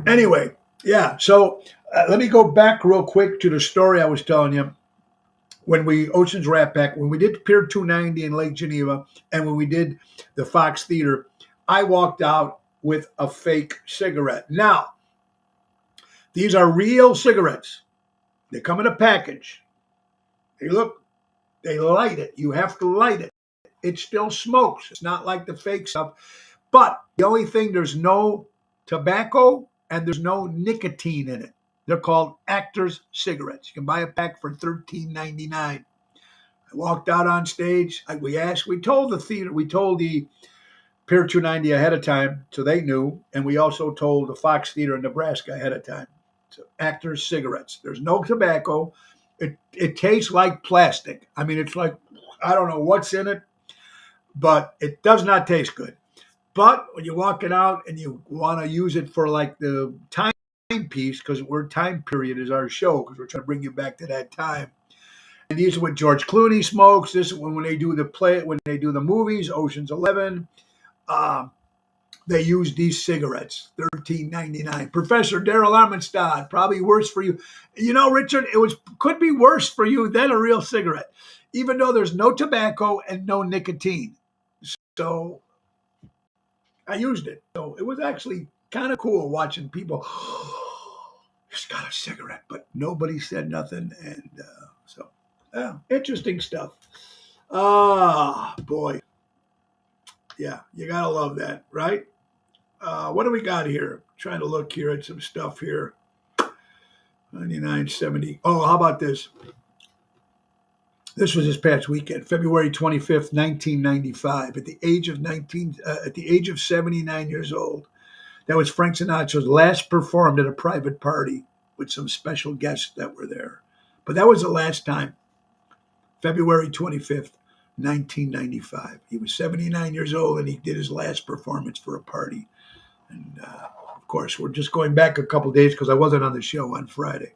Anyway, yeah. So, let me go back real quick to the story I was telling you. When Ocean's Rat Pack, when we did Pier 290 in Lake Geneva, and when we did the Fox Theater, I walked out with a fake cigarette. Now, these are real cigarettes. They come in a package. They light it. You have to light it. It still smokes. It's not like the fake stuff. But the only thing, there's no tobacco and there's no nicotine in it. They're called Actors cigarettes. You can buy a pack for $13.99. I walked out on stage. We told the theater, we told the Pier 290 ahead of time, so they knew. And we also told the Fox Theater in Nebraska ahead of time. So Actors cigarettes. There's no tobacco. It tastes like plastic. I mean, it's like, I don't know what's in it, but it does not taste good. But when you're walking out and you want to use it for like the timepiece, because we're time period is our show, because we're trying to bring you back to that time. And these are what George Clooney smokes. This is when they do the movies, Ocean's 11. They use these cigarettes, $13.99. Professor Daryl Armenstad, probably worse for you. You know, Richard, could be worse for you than a real cigarette, even though there's no tobacco and no nicotine. So I used it. So it was actually kind of cool watching people, just got a cigarette, but nobody said nothing. And interesting stuff. Boy. Yeah, you got to love that, right? What do we got here? Trying to look here at some stuff here. 99.70. Oh, how about this? This was this past weekend, February 25th, 1995. At the age of 79 years old, that was Frank Sinatra's last performed at a private party with some special guests that were there. But that was the last time. February 25th, 1995. He was 79 years old, and he did his last performance for a party. And, of course, we're just going back a couple days because I wasn't on the show on Friday.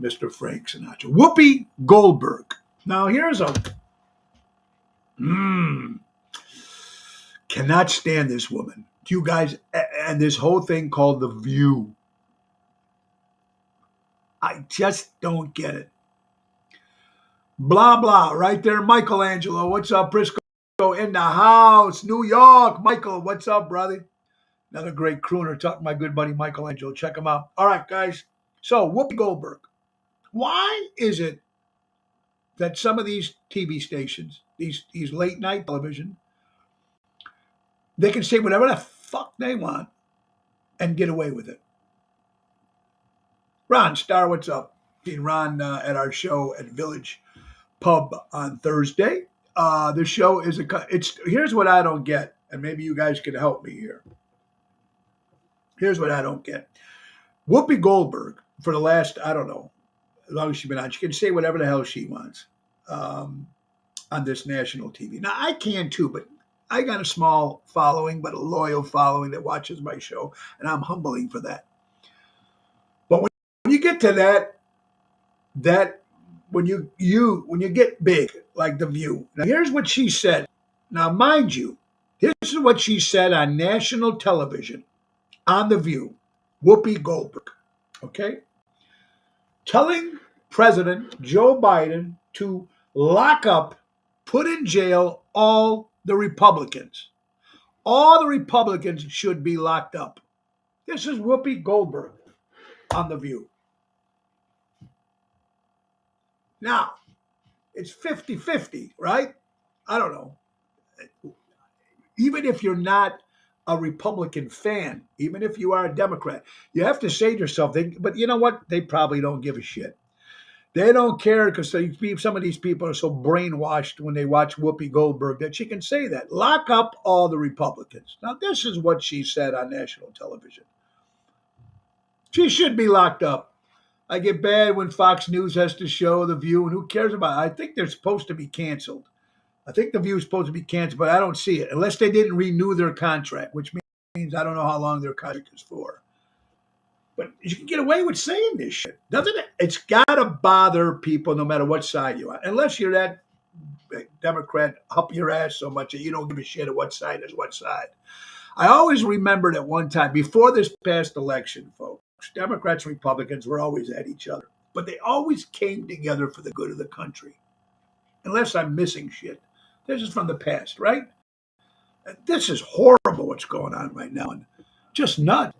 Mr. Frank Sinatra. Whoopi Goldberg. Now, here's cannot stand this woman. You guys, and this whole thing called The View. I just don't get it. Blah, blah, right there. Michelangelo, what's up, Briscoe? In the house, New York. Michael, what's up, brother? Another great crooner. Talk to my good buddy Michelangelo. Check him out. All right, guys. So, Whoopi Goldberg. Why is it that some of these TV stations, these late night television, they can say whatever the fuck they want and get away with it? Ron Starr, what's up? Being Ron at our show at Village Pub on Thursday. The show is here's what I don't get, and maybe you guys can help me here. Here's what I don't get. Whoopi Goldberg, for the last, I don't know, as long as she's been on, she can say whatever the hell she wants on this national TV. Now, I can too, but I got a small following, but a loyal following that watches my show, and I'm humbling for that. But when you get to that when you get big, like The View. Now, here's what she said. Now, mind you, this is what she said on national television on The View. Whoopi Goldberg, okay? Telling President Joe Biden to lock up, put in jail all the Republicans. All the Republicans should be locked up. This is Whoopi Goldberg on The View. Now, it's 50-50, right? I don't know. Even if you're not a Republican fan, even if you are a Democrat, you have to say to yourself, but you know what? They probably don't give a shit. They don't care because some of these people are so brainwashed when they watch Whoopi Goldberg that she can say that. Lock up all the Republicans. Now, this is what she said on national television. She should be locked up. I get bad when Fox News has to show The View, and who cares about it? I think they're supposed to be canceled. I think The View is supposed to be canceled, but I don't see it unless they didn't renew their contract, which means I don't know how long their contract is for. But you can get away with saying this shit, doesn't it? It's got to bother people no matter what side you are. Unless you're that Democrat up your ass so much that you don't give a shit at what side is what side. I always remembered at one time, before this past election, folks, Democrats and Republicans were always at each other. But they always came together for the good of the country. Unless I'm missing shit. This is from the past, right? This is horrible what's going on right now. And just nuts.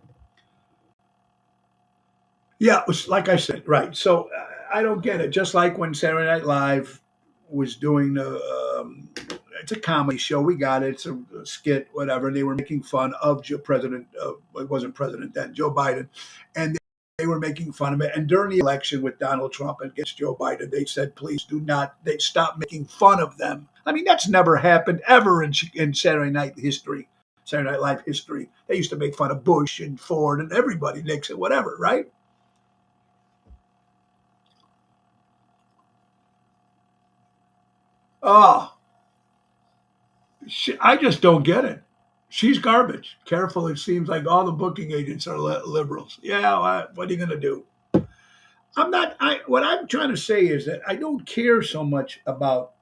Yeah, it was, like I said, right. So I don't get it. Just like when Saturday Night Live was doing it's a comedy show. We got it. It's a skit, whatever. And they were making fun of President, it wasn't president then, Joe Biden. And they were making fun of it. And during the election with Donald Trump against Joe Biden, they said, please do not, they stop making fun of them. I mean, that's never happened ever in Saturday Night history, Saturday Night Live history. They used to make fun of Bush and Ford and everybody, Nixon, whatever, right? Oh, I just don't get it. She's garbage. Careful, it seems like all the booking agents are liberals. Yeah, what are you going to do? I'm not. What I'm trying to say is that I don't care so much about.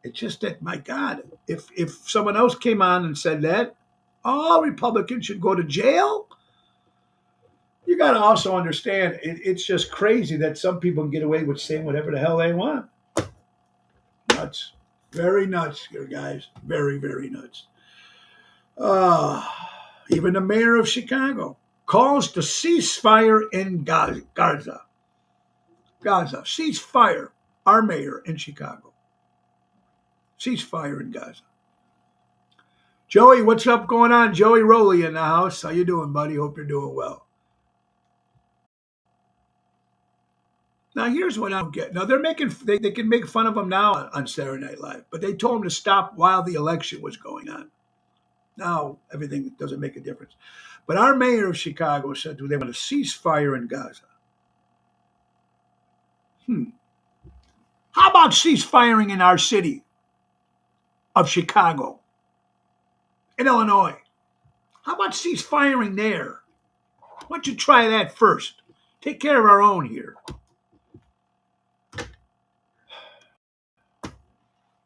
It's just that, my God, if someone else came on and said that all Republicans should go to jail, you got to also understand it's just crazy that some people can get away with saying whatever the hell they want. Nuts. Very nuts here, guys. Very, very nuts. Even the mayor of Chicago calls to ceasefire in Gaza. Gaza. Ceasefire. Our mayor in Chicago. Ceasefire in Gaza. Joey, what's up going on? Joey Rowley in the house. How you doing, buddy? Hope you're doing well. Now, here's what I don't get. Now, they can make fun of him now on Saturday Night Live, but they told him to stop while the election was going on. Now, everything doesn't make a difference. But our mayor of Chicago said they want a ceasefire in Gaza. How about ceasefiring in our city of Chicago, in Illinois? How about ceasefiring there? Why don't you try that first? Take care of our own here.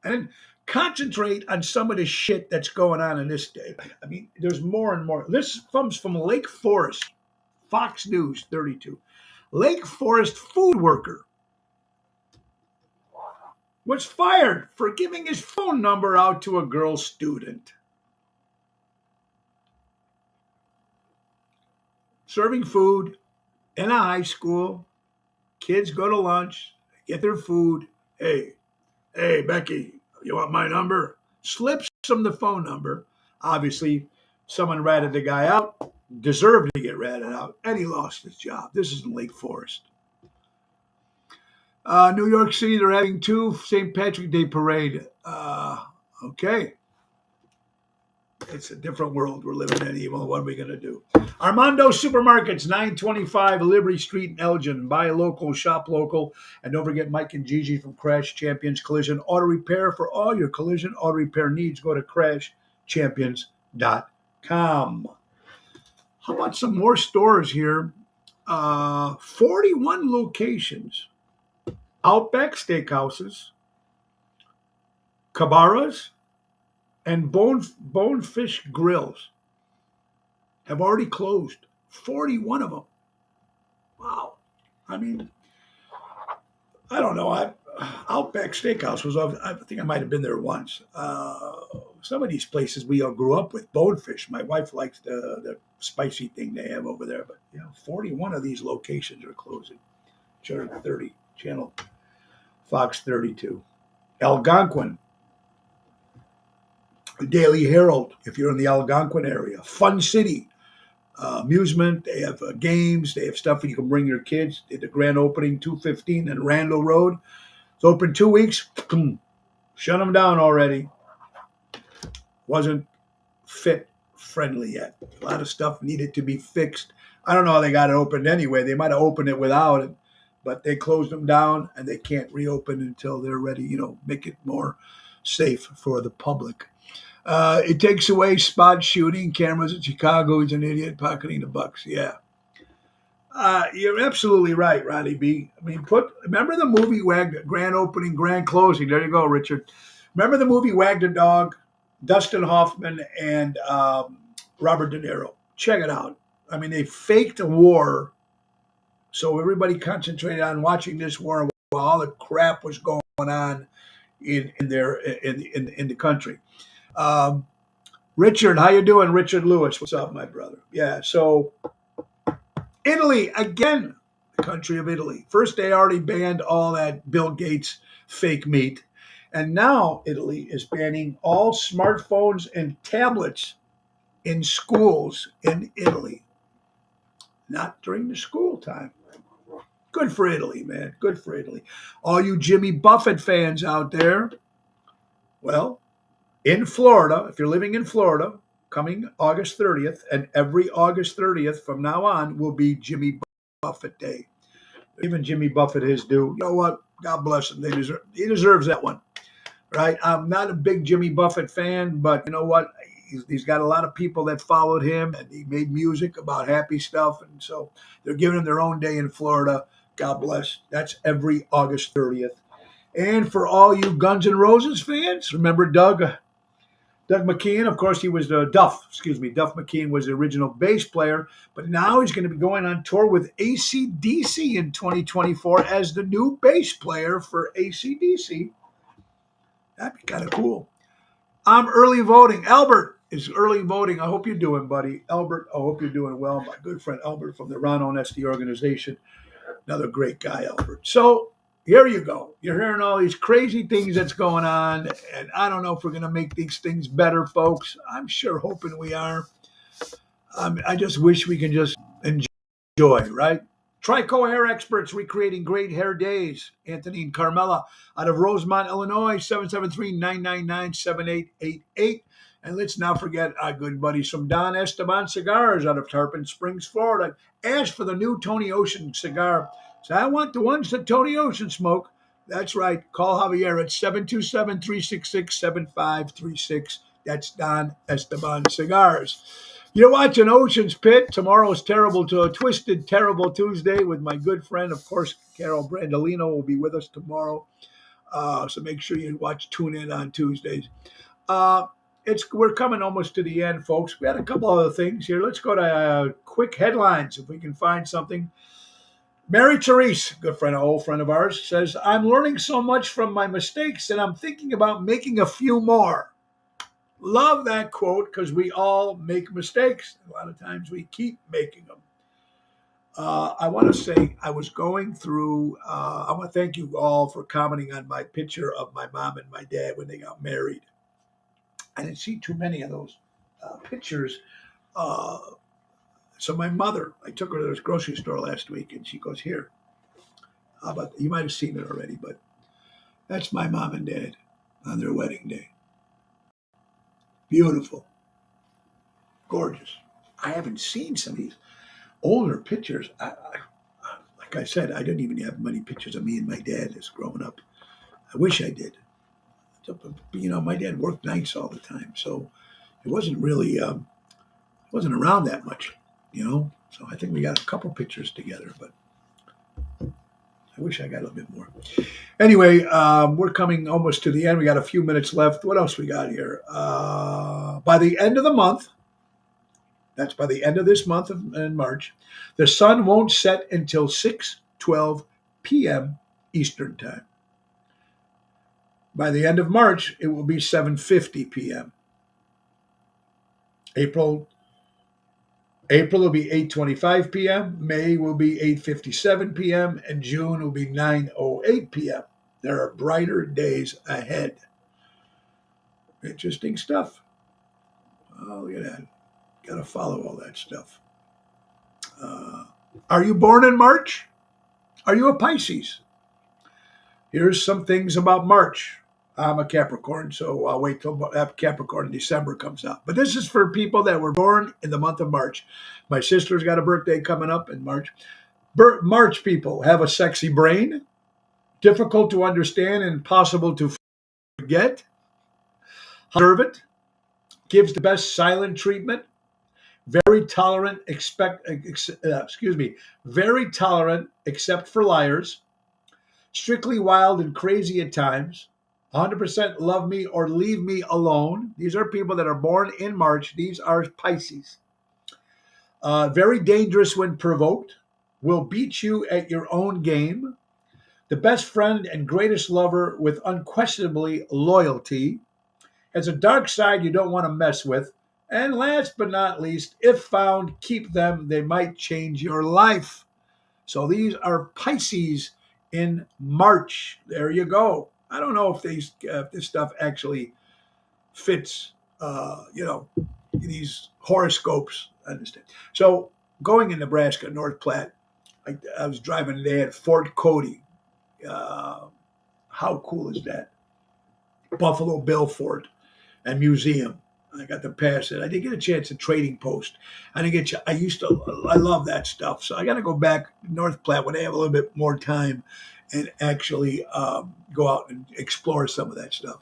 And concentrate on some of the shit that's going on in this day. I mean, there's more and more. This comes from Lake Forest, Fox News 32. Lake Forest food worker was fired for giving his phone number out to a girl student. Serving food in a high school. Kids go to lunch, get their food. Hey, Becky, you want my number? Slips them the phone number. Obviously, someone ratted the guy out, deserved to get ratted out, and he lost his job. This is in Lake Forest. New York City, they're having 2 St. Patrick's Day parade. Okay. It's a different world we're living in, Evil. What are we going to do? Armando Supermarkets, 925 Liberty Street in Elgin. Buy local, shop local. And don't forget Mike and Gigi from Crash Champions Collision Auto Repair. For all your collision auto repair needs, go to crashchampions.com. How about some more stores here? 41 locations. Outback Steakhouses, Cabarras, and Bonefish Grills have already closed. 41 of them. Wow. I mean, I don't know. Outback Steakhouse was. I think I might have been there once. Some of these places we all grew up with. Bonefish. My wife likes the spicy thing they have over there. But 41 of these locations are closing. Channel 30, Channel Fox 32, Algonquin, the Daily Herald. If you're in the Algonquin area, Fun City. Amusement. They have games. They have stuff where you can bring your kids. Did the grand opening 215 and Randall Road. It's open 2 weeks. Shut them down already. Wasn't fit friendly yet. A lot of stuff needed to be fixed. I don't know how they got it opened anyway. They might have opened it without it, but they closed them down and they can't reopen until they're ready. Make it more safe for the public. It takes away spot shooting cameras in Chicago. He's an idiot pocketing the bucks. Yeah. You're absolutely right, Ronnie B. I mean, remember the movie Grand Opening, Grand Closing. There you go, Richard. Remember the movie Wag the Dog, Dustin Hoffman and Robert De Niro. Check it out. I mean, they faked a war, so everybody concentrated on watching this war while all the crap was going on in the country. Richard, how you doing? Richard Lewis, what's up, my brother? Yeah, so Italy, again, the country of Italy. First, they already banned all that Bill Gates fake meat. And now Italy is banning all smartphones and tablets in schools in Italy. Not during the school time. Good for Italy, man. Good for Italy. All you Jimmy Buffett fans out there, well, in Florida, if you're living in Florida, coming August 30th, and every August 30th from now on will be Jimmy Buffett Day. Even Jimmy Buffett his due. You know what? God bless him. He deserves that one, right? I'm not a big Jimmy Buffett fan, but you know what? He's got a lot of people that followed him, and he made music about happy stuff, and so they're giving him their own day in Florida. God bless. That's every August 30th. And for all you Guns N' Roses fans, remember Doug McKean, of course, he was Duff McKean was the original bass player, but now he's going to be going on tour with AC/DC in 2024 as the new bass player for AC/DC. That'd be kind of cool. I'm early voting. Albert is early voting. I hope you're doing, buddy. Albert, I hope you're doing well. My good friend Albert from the Ron Onesti organization. Another great guy, Albert. So here you go. You're hearing all these crazy things that's going on, and I don't know if we're going to make these things better, folks. I'm sure hoping we are. I just wish we can just enjoy, right? Trico Hair Experts recreating great hair days. Anthony and Carmela out of Rosemont, Illinois, 773-999-7888. And let's not forget our good buddies from Don Esteban Cigars out of Tarpon Springs, Florida. Ask for the new Tony Ocean cigar. So I want the ones that Tony Ocean smoke. That's right. Call Javier at 727-366-7536. That's Don Esteban Cigars. You're watching Ocean's Pit. Tomorrow's Twisted Terrible Tuesday with my good friend, of course, Carol Brandolino will be with us tomorrow. So make sure you tune in on Tuesdays. We're coming almost to the end, folks. We had a couple other things here. Let's go to quick headlines if we can find something. Mary Therese, old friend of ours, says, I'm learning so much from my mistakes and I'm thinking about making a few more. Love that quote because we all make mistakes. A lot of times we keep making them. I want to say I was going through, I want to thank you all for commenting on my picture of my mom and my dad when they got married. I didn't see too many of those pictures. So my mother, I took her to this grocery store last week and she goes, here, how about, you might have seen it already, but that's my mom and dad on their wedding day. Beautiful. Gorgeous. I haven't seen some of these older pictures. Like I said, I didn't even have many pictures of me and my dad as growing up. I wish I did. My dad worked nights all the time, so it wasn't really, wasn't around that much, So I think we got a couple pictures together, but I wish I got a little bit more. Anyway, we're coming almost to the end. We got a few minutes left. What else we got here? By the end of the month, that's by the end of this month in March, the sun won't set until 6:12 p.m. Eastern Time. By the end of March, it will be 7:50 p.m. April April will be 8:25 p.m. May will be 8:57 p.m. and June will be 9:08 p.m. There are brighter days ahead. Interesting stuff. Oh, look at that. Got to follow all that stuff. Uh, are you born in March? Are you a Pisces? Here's some things about March. I'm a Capricorn, so I'll wait till Capricorn in December comes out. But this is for people that were born in the month of March. My sister's got a birthday coming up in March. March people have a sexy brain, difficult to understand and impossible to forget, observant, gives the best silent treatment, very tolerant, very tolerant except for liars, strictly wild and crazy at times, 100% love me or leave me alone. These are people that are born in March. These are Pisces. Very dangerous when provoked, will beat you at your own game, the best friend and greatest lover with unquestionably loyalty, has a dark side you don't want to mess with, and last but not least, if found, keep them. They might change your life. So these are Pisces in March. There you go. I don't know if this stuff actually fits, these horoscopes. I understand. So going in Nebraska, North Platte, I was driving today at Fort Cody. How cool is that? Buffalo Bill Fort and Museum. I got to pass it. I didn't get a chance at Trading Post. I didn't get. I love that stuff. So I got to go back to North Platte when I have a little bit more time and actually go out and explore some of that stuff.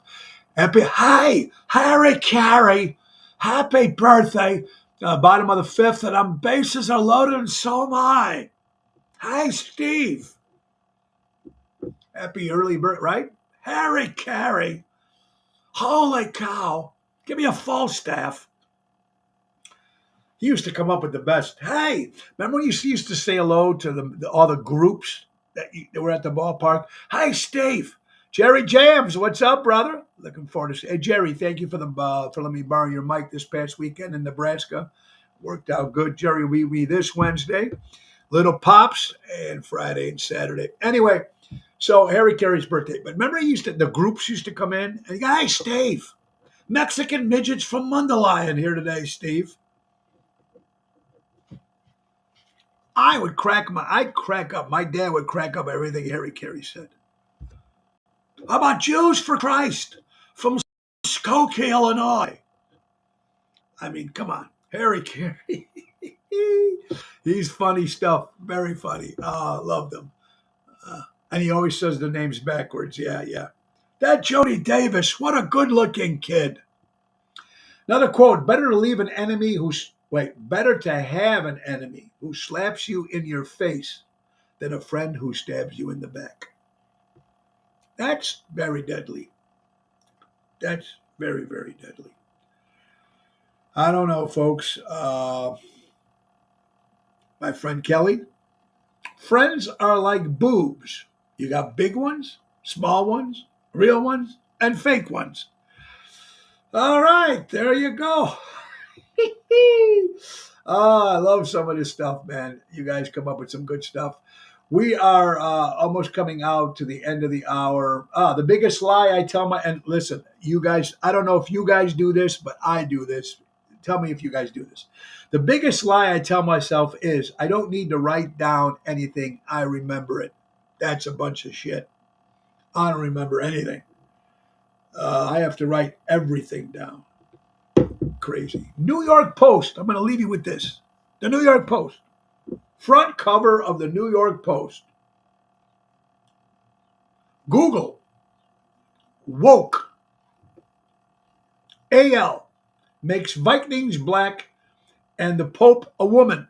Hi, Harry Carey. Happy birthday. Bottom of the fifth, and bases are loaded and so am I. Hi, Steve. Happy early birth, right? Harry Carey. Holy cow. Give me a Falstaff. He used to come up with the best. Hey, remember when you used to say hello to all the groups that were at the ballpark? Hi, Steve. Jerry Jams, what's up, brother? Looking forward to Hey, Jerry, thank you for letting me borrow your mic this past weekend in Nebraska. Worked out good. Jerry Wee this Wednesday. Little Pops and Friday and Saturday. Anyway, so Harry Carey's birthday. But remember the groups used to come in? And hi, Steve. Mexican midgets from Mundelein here today, Steve. I'd crack up. My dad would crack up everything Harry Carey said. How about Jews for Christ from Skokie, Illinois? I mean, come on. Harry Carey. He's funny stuff. Very funny. Loved him. And he always says the names backwards. Yeah. That Jody Davis, what a good-looking kid. Another quote, better to have an enemy who slaps you in your face than a friend who stabs you in the back. That's very deadly. That's very, very deadly. I don't know, folks. My friend Kelly, friends are like boobs. You got big ones, small ones, real ones, and fake ones. All right, there you go. I love some of this stuff, man. You guys come up with some good stuff. We are almost coming out to the end of the hour. The biggest lie I tell and listen, you guys, I don't know if you guys do this, but I do this. Tell me if you guys do this. The biggest lie I tell myself is I don't need to write down anything. I remember it. That's a bunch of shit. I don't remember anything. I have to write everything down. Crazy. New York Post. I'm going to leave you with this. The New York Post. Front cover of the New York Post. Google. Woke. AL. Makes Vikings black and the Pope a woman.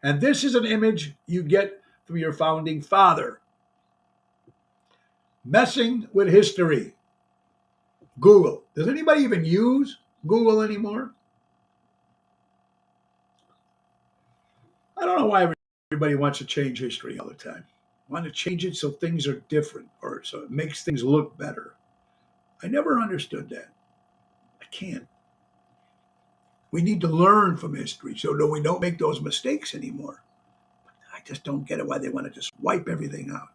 And this is an image you get from your founding father. Messing with history. Google. Does anybody even use Google anymore? I don't know why everybody wants to change history all the time. Want to change it so things are different or so it makes things look better. I never understood that. I can't. We need to learn from history so that we don't make those mistakes anymore. I just don't get it why they want to just wipe everything out.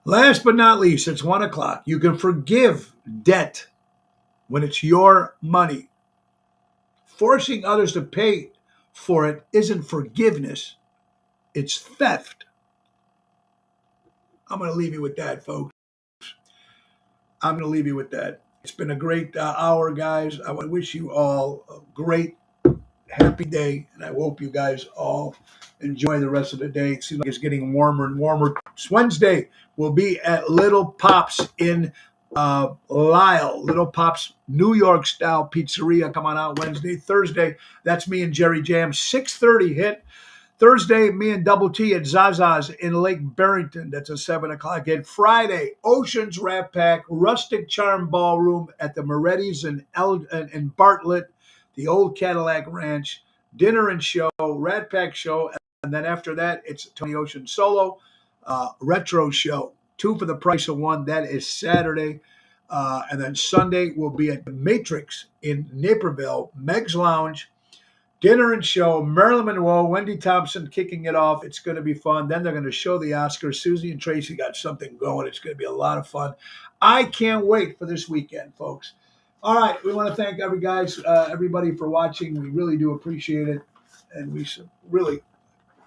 Last but not least, it's 1:00. You can forgive debt when it's your money. Forcing others to pay for it isn't forgiveness, it's theft. I'm going to leave you with that, folks. I'm going to leave you with that. It's been a great hour, guys. I wish you all a great, happy day, and I hope you guys all enjoy the rest of the day. It seems like it's getting warmer and warmer. It's Wednesday. We'll be at Little Pops in Lyle. Little Pops New York style pizzeria. Come on out Wednesday. Thursday, that's me and Jerry Jam. 6:30 hit. Thursday, me and Double T at Zaza's in Lake Barrington. That's a 7:00 hit. Friday, Oceans Rat Pack, Rustic Charm Ballroom at the Moretti's in Bartlett, the old Cadillac Ranch. Dinner and show, Rat Pack show. And then after that, it's Tony Ocean solo retro show. 2 for the price of 1. That is Saturday. And then Sunday, we'll be at the Matrix in Naperville, Meg's Lounge. Dinner and show, Marilyn Monroe, Wendy Thompson kicking it off. It's going to be fun. Then they're going to show the Oscars. Susie and Tracy got something going. It's going to be a lot of fun. I can't wait for this weekend, folks. All right. We want to thank everybody for watching. We really do appreciate it. And we really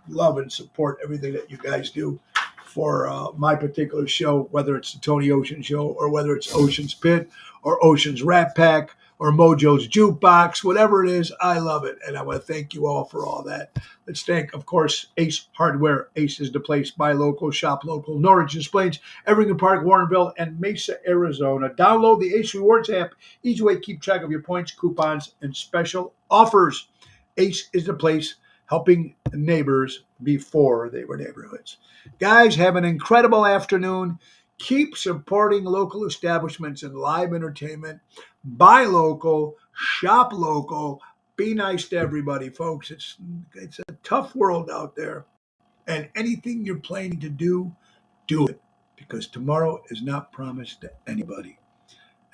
love and support everything that you guys do for my particular show, whether it's the Tony Ocean Show or whether it's Ocean's Pit or Ocean's Rat Pack or Mojo's Jukebox, whatever it is, I love it. And I want to thank you all for all that. Let's thank, of course, Ace Hardware. Ace is the place. Buy local, shop local. Norwich, Des Plaines, Evergreen Park, Warrenville, and Mesa, Arizona. Download the Ace Rewards app. Easy way to keep track of your points, coupons, and special offers. Ace is the place, helping neighbors before they were neighborhoods. Guys, have an incredible afternoon. Keep supporting local establishments and live entertainment. Buy local, shop local. Be nice to everybody, folks. It's a tough world out there. And anything you're planning to do it. Because tomorrow is not promised to anybody.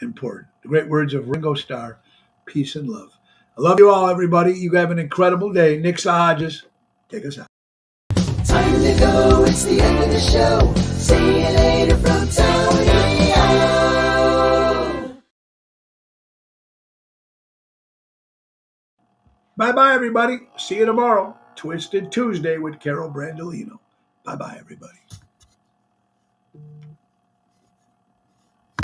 Important. The great words of Ringo Starr. Peace and love. I love you all, everybody. You have an incredible day. Nick Sahajas, take us out. Time to go, it's the end of the show. See you later from Tony O. Bye-bye, everybody. See you tomorrow. Twisted Tuesday with Carol Brandolino. Bye-bye, everybody.